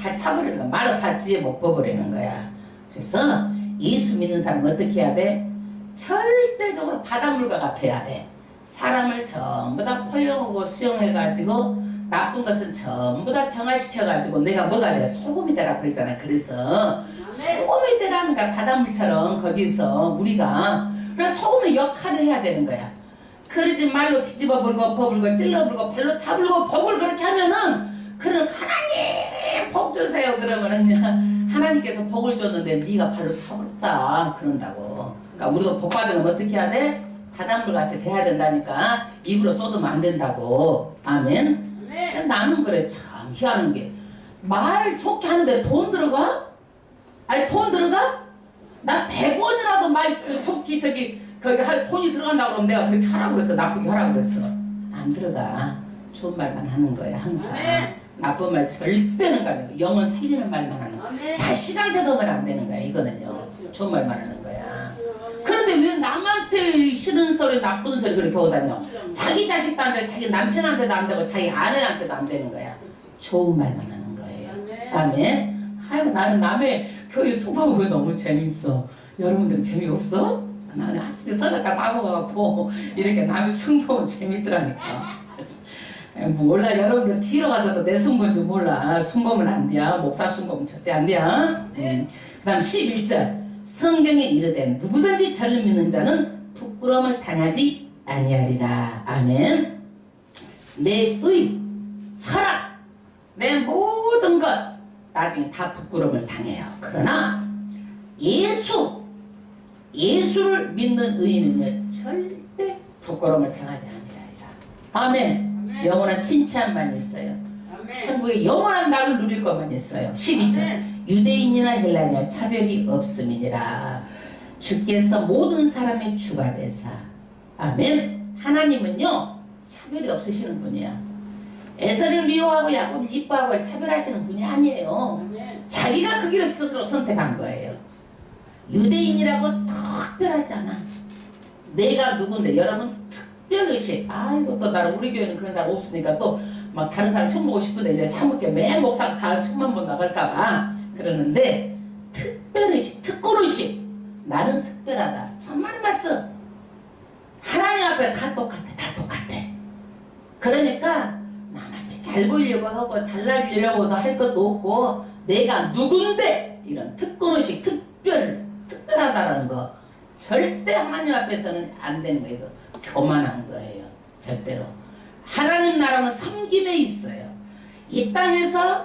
다 차버리는 거야. 말로 다 뒤에 못 뽑아버리는 거야. 그래서 예수 믿는 사람은 어떻게 해야 돼? 절대적으로 바닷물과 같아야 돼. 사람을 전부 다 포용하고 수용해가지고 나쁜 것은 전부 다 정화시켜가지고 내가 뭐가 돼? 소금이 되라 그랬잖아. 그래서 소금이 되라는 거야. 바닷물처럼 거기서 우리가 그래서 소금의 역할을 해야 되는 거야. 그러지 말로 뒤집어 불고 버불고 찔러 불고 발로 차불고 복을 그렇게 하면은 그럼 하나님 복 주세요 그러면은 하나님께서 복을 줬는데 네가 발로 차불었다 그런다고. 그러니까 우리가 복 받으면 어떻게 해야 돼? 바닷물 같이 돼야 된다니까. 입으로 쏟으면 안 된다고. 아멘. 네. 나는 그래 참 희한한 게 말 좋게 하는데 돈 들어가? 아니 돈 들어가? 나 100원이라도 말 좋게 저기 거기 돈이 들어간다고 그러면 내가 그렇게 하라고 그랬어. 나쁘게 하라고 그랬어. 안 들어가. 좋은 말만 하는 거야 항상. 나쁜 말 절대는 가는 거야. 영혼 살리는 말만 하는 거야. 자식한테도 말 안 되는 거야. 이거는요. 좋은 말만 하는 거야. 그런데 왜 남한테 싫은 소리 나쁜 소리 그렇게 오다녀. 자기 자식도 안 되고 자기 남편한테도 안 되고 자기 아내한테도 안 되는 거야. 좋은 말만 하는 거예요. 아멘. 아이고 나는 남의 교회 수업하고 너무 재밌어. 여러분들은 재미없어? 나는 아직도 서다가 까먹어갖고 이렇게 남의 승부는 재밌더라니까. 몰라. 여러분들 뒤로 가서도 내 승부인 줄 몰라. 승부면 안 돼. 목사 승부면 절대 안 돼. 그 다음 11절 성경에 이르되 누구든지 저를 믿는 자는 부끄러움을 당하지 아니하리라. 아멘. 내 의, 철학, 내 모든 것 나중에 다 부끄러움을 당해요. 그러나 예수를 믿는 의인은요 절대 부끄러움을 당하지 아니하리라. 아멘. 영원한 칭찬만 있어요. 천국에 영원한 낙을 누릴 것만 있어요. 12절 유대인이나 헬라냐 차별이 없음이니라. 주께서 모든 사람의 주가 되사. 아멘. 하나님은요 차별이 없으시는 분이야. 에서를 미워하고 야곱을 이뻐하고 차별하시는 분이 아니에요. 자기가 그 길을 스스로 선택한 거예요. 유대인이라고 특별하지 않아. 내가 누군데 여러분 특별의식. 아이고 또 나는 우리 교회는 그런 사람 없으니까 또 막 다른 사람 흉 보고 싶은데 이제 참을게. 매 목사가 다 흉만 본 나갈까봐 그러는데 특별의식, 특권의식. 나는 특별하다. 천만의 말씀. 하나님 앞에 다 똑같아. 그러니까 남 앞에 잘 보이려고 하고 잘나려고도 할 것도 없고 내가 누군데 이런 특권의식, 특별하다라는 거 절대 하나님 앞에서는 안 되는 거예요. 교만한 거예요. 절대로. 하나님 나라는 섬김에 있어요. 이 땅에서는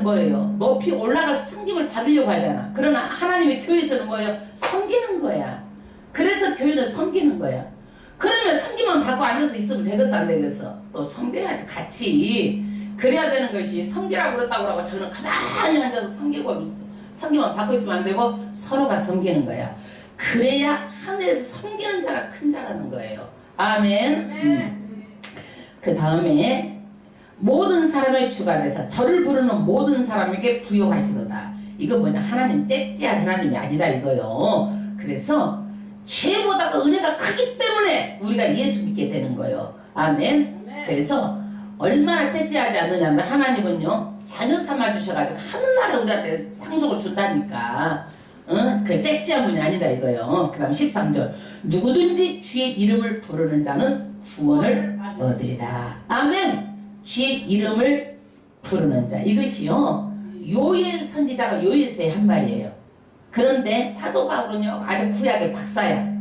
뭐예요? 높이 올라가서 섬김을 받으려고 하잖아. 그러나 하나님의 교회에서는 뭐예요? 섬기는 거야. 그래서 교회는 섬기는 거야. 그러면 섬기만 받고 앉아서 있으면 되겠어 안 되겠어? 또 섬겨야지 같이. 그래야 되는 것이 섬기라고 그랬다고 하고 저는 가만히 앉아서 섬기만 받고 있으면 안 되고 서로가 섬기는 거야. 그래야 하늘에서 섬기는 자가 큰 자라는 거예요. 아멘. 그 다음에 모든 사람의 주가 돼서 저를 부르는 모든 사람에게 부여하시도다. 이거 뭐냐? 하나님 째찌한 하나님이 아니다 이거요. 그래서 죄보다가 은혜가 크기 때문에 우리가 예수 믿게 되는 거예요. 아멘. 그래서 얼마나 째찌하지 않느냐면 하나님은요 자녀 삼아 주셔가지고 하늘나라 우리한테 상속을 준다니까. 그 째찌한 분이 아니다 이거요. 그 다음 13절 누구든지 주의 이름을 부르는 자는 구원을 얻으리라. 아멘. 주의 이름을 부르는 자 이것이요 요엘 선지자가 요엘서에 한 말이에요. 그런데 사도 바울은요 아주 구약의 박사야.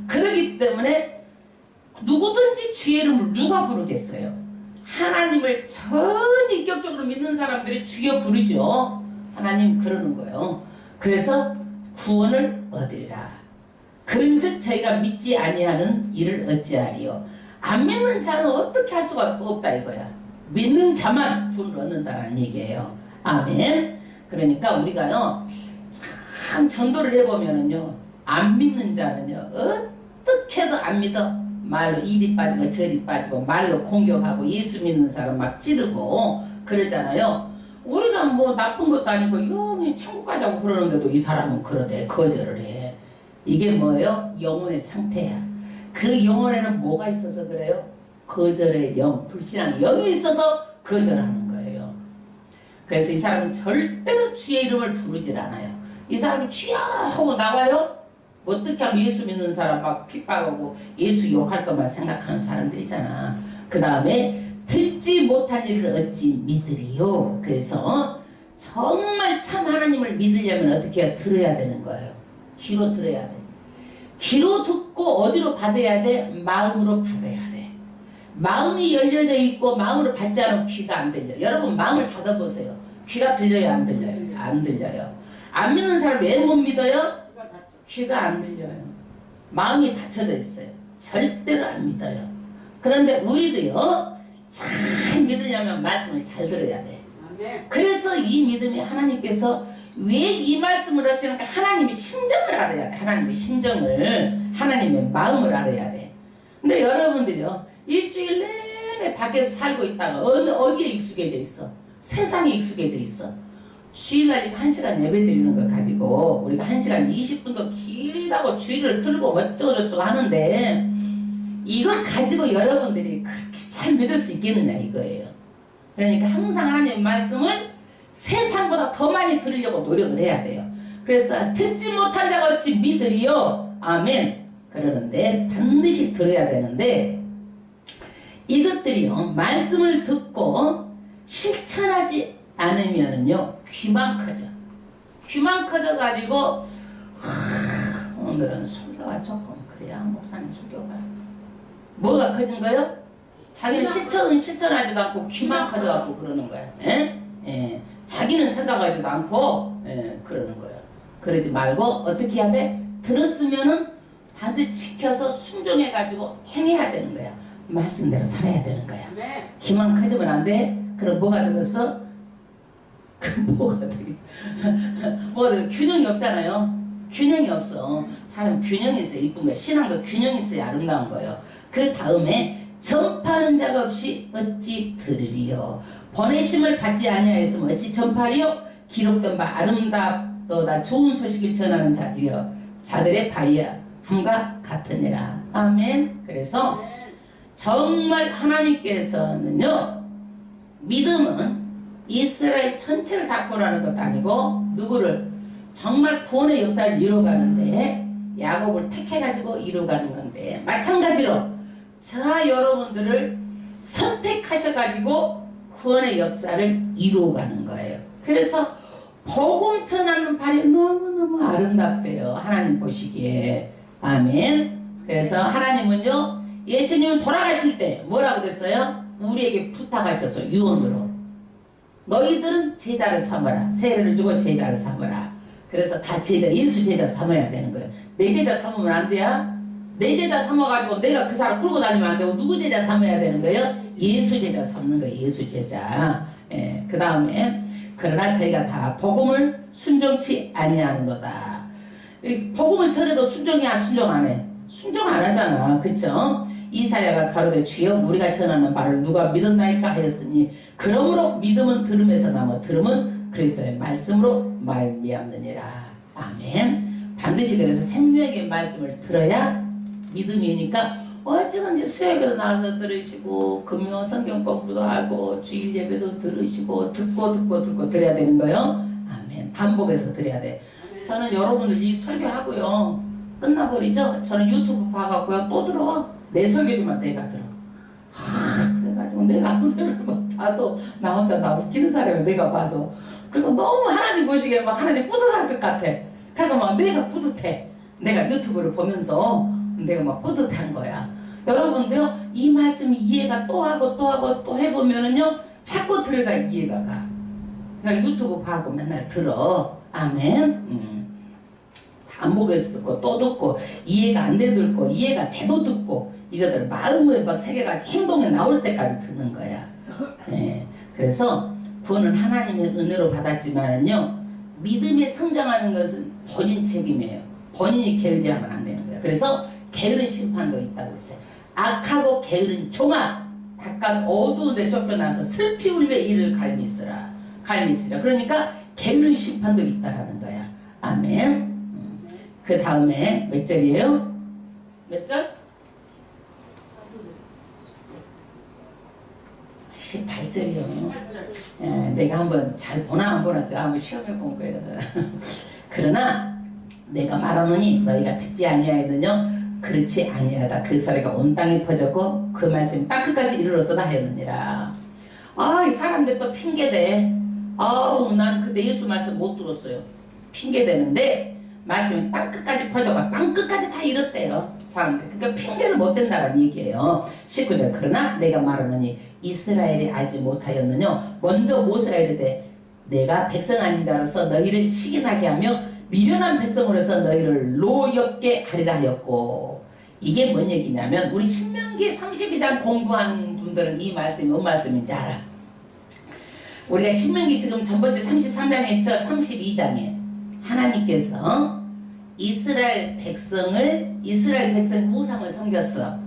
그러기 때문에 누구든지 주의 이름을 누가 부르겠어요? 하나님을 전인격적으로 믿는 사람들이 주여 부르죠. 하나님 그러는 거예요. 그래서 구원을 얻으리라. 그런즉 저희가 믿지 아니하는 이를 어찌하리요. 안 믿는 자는 어떻게 할 수가 없다 이거야. 믿는 자만 구원을 얻는다는 얘기예요. 아멘. 그러니까 우리가요 참 전도를 해보면은요 안 믿는 자는요 어떻게도 안 믿어. 말로 이리 빠지고 저리 빠지고 말로 공격하고 예수 믿는 사람 막 찌르고 그러잖아요. 우리가 뭐 나쁜 것도 아니고 영이 천국 가자고 그러는데도 이 사람은 그러대 거절을 해. 이게 뭐예요? 영혼의 상태야. 그 영혼에는 뭐가 있어서 그래요? 거절의 영, 불신앙 영이 있어서 거절하는 거예요. 그래서 이 사람은 절대로 주의 이름을 부르질 않아요. 이 사람이 주여 하고 나와요? 어떻게 하면 예수 믿는 사람 막 핍박하고 예수 욕할 것만 생각하는 사람들이잖아. 그 다음에 듣지 못한 일을 어찌 믿으리요. 그래서 정말 참 하나님을 믿으려면 어떻게 해야? 들어야 되는 거예요. 귀로 들어야 돼. 귀로 듣고 어디로 받아야 돼? 마음으로 받아야 돼. 마음이 열려져 있고 마음으로 받지 않으면 귀가 안 들려. 여러분 마음을 닫아보세요. 귀가 들려요? 안 들려요? 안 들려요. 안 믿는 사람 왜 못 믿어요? 귀가 안 들려요. 마음이 닫혀져 있어요. 절대로 안 믿어요. 그런데 우리도요 잘 믿으려면 말씀을 잘 들어야 돼. 그래서 이 믿음이 하나님께서 왜 이 말씀을 하시는가? 하나님의 심정을 알아야 돼. 하나님의 심정을, 하나님의 마음을 알아야 돼. 근데 여러분들이요 일주일 내내 밖에서 살고 있다가 어디에 익숙해져 있어? 세상에 익숙해져 있어. 주일날 1시간 예배 드리는 거 가지고 우리가 1시간 20분도 길다고 주일을 들고 어쩌고저쩌고 하는데 이거 가지고 여러분들이 그렇게 잘 믿을 수 있겠느냐 이거예요. 그러니까 항상 하나님의 말씀을 세상보다 더 많이 들으려고 노력을 해야 돼요. 그래서 듣지 못한 자가 어찌 믿으리요. 아멘. 그러는데 반드시 들어야 되는데 이것들이요 말씀을 듣고 실천하지 않으면은요 귀만 커져. 귀만 커져가지고 오늘은 설교가 조금 그래야 목사님 설교가 뭐가 커진 거요? 자기는 실천하지도 않고 귀만 커져갖고 그러는 거야. 예? 예. 자기는 생각하지도 않고 그러는 거예요. 그러지 말고 어떻게 해야 돼? 들었으면은 반드시 지켜서 순종해가지고 행해야 되는 거야. 말씀대로 살아야 되는 거야. 귀만 커지면 안 돼? 그럼 뭐가 되겠어? 뭐가 되겠어? 뭐가 균형이 없잖아요. 균형이 없어. 사람 균형이 있어야 이쁜 거야. 신앙도 균형이 있어야 아름다운 거예요. 그 다음에 전파하는 자가 없이 어찌 들으리요. 보내심을 받지 아니하였으면 어찌 전파리요. 기록된 바 아름답도다 좋은 소식을 전하는 자들이요 자들의 발이함과 같으니라. 아멘. 그래서 정말 하나님께서는요 믿음은 이스라엘 전체를 다 구원하는 것도 아니고 누구를 정말 구원의 역사를 이루어가는데 야곱을 택해가지고 이루어가는 건데 마찬가지로 저와 여러분들을 선택하셔가지고 구원의 역사를 이루어가는 거예요. 그래서 복음 전하는 발이 너무너무 아름답대요. 하나님 보시기에. 아멘. 그래서 하나님은요 예수님은 돌아가실 때 뭐라고 그랬어요? 우리에게 부탁하셔서 유언으로 너희들은 제자를 삼아라. 세례를 주고 제자를 삼아라. 그래서 다 제자, 예수 제자 삼아야 되는 거예요. 내 제자 삼으면 안 돼요? 내 제자 삼아가지고 내가 그 사람 끌고 다니면 안 되고 누구 제자 삼아야 되는 거예요? 예수 제자 삼는 거예요. 예수 제자. 예, 그 다음에 그러나 저희가 다 복음을 순종치 아니하는 거다. 복음을 전해도 순종해야 순종 안 해? 순종 안 하잖아. 그쵸? 이사야가 가로되 주여 우리가 전하는 바를 누가 믿었나이까 하였으니 그러므로 믿음은 들음에서 나며 들음은 그리스도의 말씀으로 말미암느니라. 아멘. 반드시 그래서 생명의 말씀을 들어야 믿음이니까 어찌든지 수요일에 나와서 들으시고 금요 성경 공부도 하고 주일 예배도 들으시고 듣고 들어야 되는 거예요. 아멘. 반복해서 들어야 돼. 저는 여러분들 이 설교하고요 끝나버리죠. 저는 유튜브 봐갖고요 또 들어. 내 설교지만 내가 들어. 그래가지고 내가 노래를 봐도 나 혼자 나 웃기는 사람이 내가 봐도 그리고 너무 하나님 보시기에 막 하나님 뿌듯할 것 같아. 그러니까 막 내가 뿌듯해. 내가 유튜브를 보면서 내가 막 뿌듯한 거야. 여러분도요, 이 말씀이 이해가 또 하고 또 하고 또 해보면은요, 자꾸 들어가 이해가 가. 그러니까 유튜브 봐고 맨날 들어. 아멘. 반복해서 듣고 또 듣고 이해가 안 돼도 듣고 이해가 돼도 듣고 이것들 마음을 막 새겨가지고 행동에 나올 때까지 듣는 거야. 네. 그래서 구원은 하나님의 은혜로 받았지만은요, 믿음에 성장하는 것은 본인 책임이에요. 본인이 게으르하면 안 되는 거야. 그래서 게으른 심판도 있다고 했어요. 악하고 게으른 종아, 바깥 어두운 데 쫓겨나서 슬피 울며 이를 갈미쓰라. 그러니까 게으른 심판도 있다라는 거야. 아멘. 그 다음에 몇 절이에요? 몇 절? 18절이요. 예, 내가 한번 잘 보나 안 보나 제가 한번 시험해 본 거예요. 그러나 내가 말하노니 너희가 듣지 아니하였느냐? 그렇지 아니하다. 그 소리가 온 땅에 퍼졌고 그 말씀이 땅 끝까지 이르렀도다 하였느니라. 아, 이 사람들 또 핑계대. 아우, 나는 그때 예수 말씀 못 들었어요. 핑계대는데 말씀이 땅 끝까지 퍼져가 땅 끝까지 다 이뤘대요. 사람들. 그러니까 핑계를 못 댄다는 얘기예요. 19절. 그러나 내가 말하노니 이스라엘이 알지 못하였느냐? 먼저 모세가 이르되 내가 백성 아닌 자로서 너희를 시기나게 하며 미련한 백성으로서 너희를 노엽게 하리라 하였고, 이게 뭔 얘기냐면 우리 신명기 32장 공부한 분들은 이 말씀이 뭔 말씀인지 알아. 우리가 신명기 지금 전번주 33장에 있죠. 32장에 하나님께서 이스라엘 백성 우상을 섬겼어.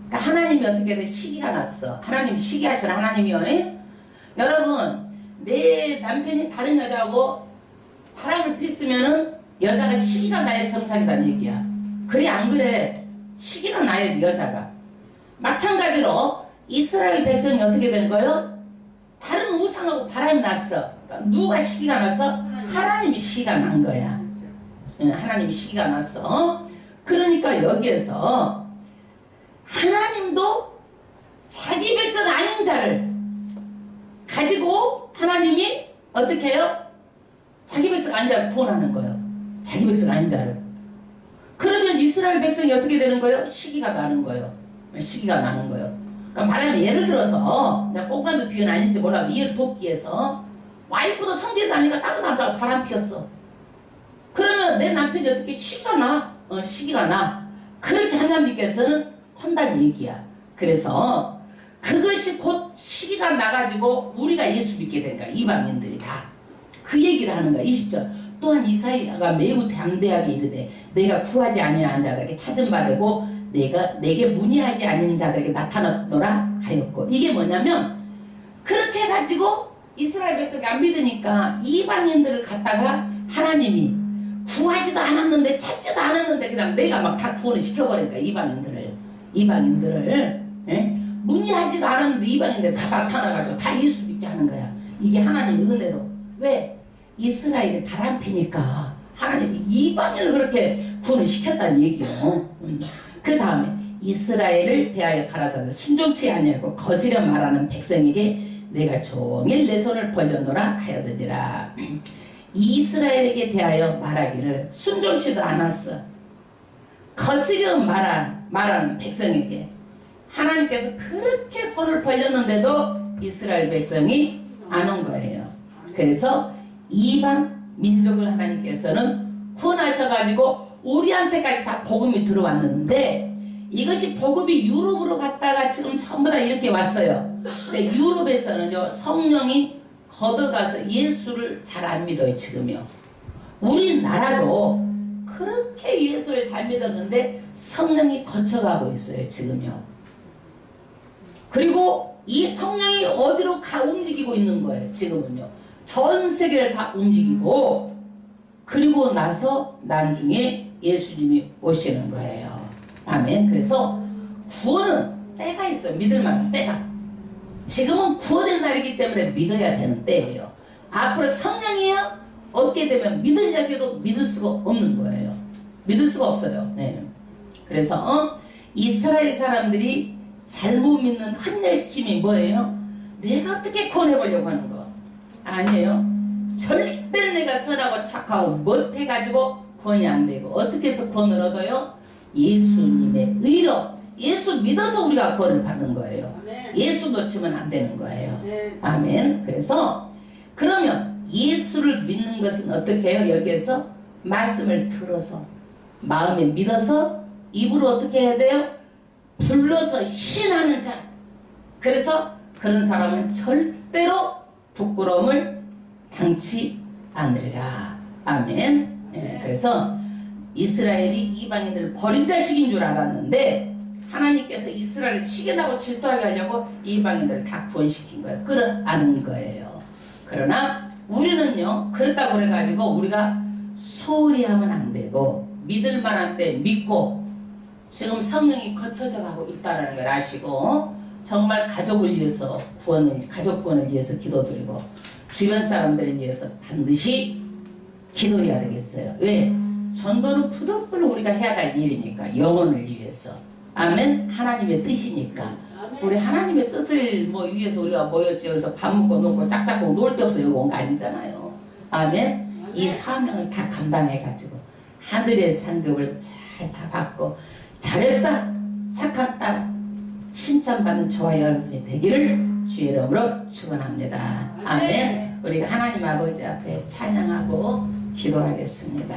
그러니까 하나님이 어떻게 돼? 시기가 났어. 하나님 시기하신 하나님이요. 에? 여러분, 내 남편이 다른 여자하고 바람을 피우면은 여자가 시기가 나야 정상이라는 얘기야. 그래 안 그래? 시기가 나야 돼, 여자가. 마찬가지로 이스라엘 백성이 어떻게 된 거예요? 다른 우상하고 바람이 났어. 그러니까 누가 시기가 났어? 하나님이 시기가 난 거야. 하나님이 시기가 났어. 그러니까 여기에서 하나님도 자기 백성 아닌 자를 가지고 하나님이 어떻게 해요? 자기 백성 아닌 자를 구원하는 거예요. 자기 백성 아닌 자를. 그러면 이스라엘 백성이 어떻게 되는 거예요? 시기가 나는 거예요. 시기가 나는 거예요. 그러니까 말하면 예를 들어서 내가 꼭만도 비유는 아닌지 몰라도 이해를 돕기 위해서 와이프도 성질이 나니까 다른 남자가 바람 피웠어. 그러면 내 남편이 어떻게 시기가 나? 시기가 나. 그렇게 하나님께서는 한다는 얘기야. 그래서 그것이 곧 시기가 나가지고 우리가 예수 믿게 된 거야. 이방인들이 다. 그 얘기를 하는 거야. 20절. 또한 이사야가 매우 담대하게 이르되 내가 구하지 아니한 자들에게 찾음 받고 내게 문의하지 않는 자들에게 나타났노라 하였고, 이게 뭐냐면 그렇게 해가지고 이스라엘 백성이 안 믿으니까 이방인들을 갖다가 하나님이 구하지도 않았는데 찾지도 않았는데 그냥 내가 막 다 구원을 시켜버리니까 이방인들을 예? 문의하지도 않았는데 이방인들 다 나타나가지고 다 예수 믿게 하는 거야. 이게 하나님의 은혜로. 왜? 이스라엘이 바람피니까 하나님이 이방인을 그렇게 구원을 시켰다는 얘기요. 그 다음에 이스라엘을 대하여 가라사대 순종치 아니하고 거스려 말하는 백성에게 내가 종일 내 손을 벌려노라 하여드니라. 이스라엘에게 대하여 말하기를 순종치도 않았어. 거스려 말하는 백성에게 하나님께서 그렇게 손을 벌렸는데도 이스라엘 백성이 안 온 거예요. 그래서 이방 민족을 하나님께서는 구원하셔가지고 우리한테까지 다 복음이 들어왔는데 이것이 복음이 유럽으로 갔다가 지금 전부 다 이렇게 왔어요. 근데 유럽에서는요, 성령이 걷어가서 예수를 잘 안 믿어요, 지금요. 우리나라도 그렇게 예수를 잘 믿었는데 성령이 거쳐가고 있어요, 지금요. 그리고 이 성령이 어디로 움직이고 있는 거예요, 지금은요. 전 세계를 다 움직이고, 그리고 나서 나중에 예수님이 오시는 거예요. 아멘. 그래서 구원은 때가 있어요. 믿을 만한 때가. 지금은 구원의 날이기 때문에 믿어야 되는 때예요. 앞으로 성령이요 얻게 되면 믿으려고 믿을 수가 없는 거예요. 믿을 수가 없어요. 네. 그래서 이스라엘 사람들이 잘못 믿는 한 열심이 뭐예요? 내가 어떻게 구원해 보려고 하는 거 아니에요. 절대 내가 선하고 착하고 못해가지고 구원이 안 되고, 어떻게 해서 구원을 얻어요? 예수님의 의로, 예수 믿어서 우리가 구원을 받는 거예요. 예수 놓치면 안 되는 거예요. 아멘. 그래서 그러면 예수를 믿는 것은 어떻게 해요? 여기에서 말씀을 들어서 마음에 믿어서 입으로 어떻게 해야 돼요? 불러서 신하는 자. 그래서 그런 사람은 절대로 부끄러움을 당치 않으리라. 아멘. 예, 그래서 이스라엘이 이방인들을 버린 자식인 줄 알았는데 하나님께서 이스라엘을 시기나고 질투하게 하려고 이방인들을 다 구원시킨 거예요. 끌어안은 거예요. 그러나 우리는요, 그렇다고 그래가지고 우리가 소홀히 하면 안 되고 믿을 만한 때 믿고, 지금 성령이 거쳐져 가고 있다는 걸 아시고 정말 가족을 위해서 가족 구원을 위해서 기도드리고 주변 사람들을 위해서 반드시 기도해야 되겠어요. 왜? 전도는 무조건 우리가 해야 할 일이니까, 영혼을 위해서. 아멘. 하나님의 뜻이니까. 우리 하나님의 뜻을 위해서 우리가 모였지, 여기서 밥 먹고 놀고 짝짝고 놀 데 없어 여기 온 거 아니잖아요. 아멘. 이 사명을 다 감당해가지고 하늘의 상급을 잘 다 받고 잘했다, 착한 딸 칭찬받는 저와 여러분이 되기를 주의 이름으로 축원합니다. 아멘. 우리가 하나님 아버지 앞에 찬양하고 기도하겠습니다.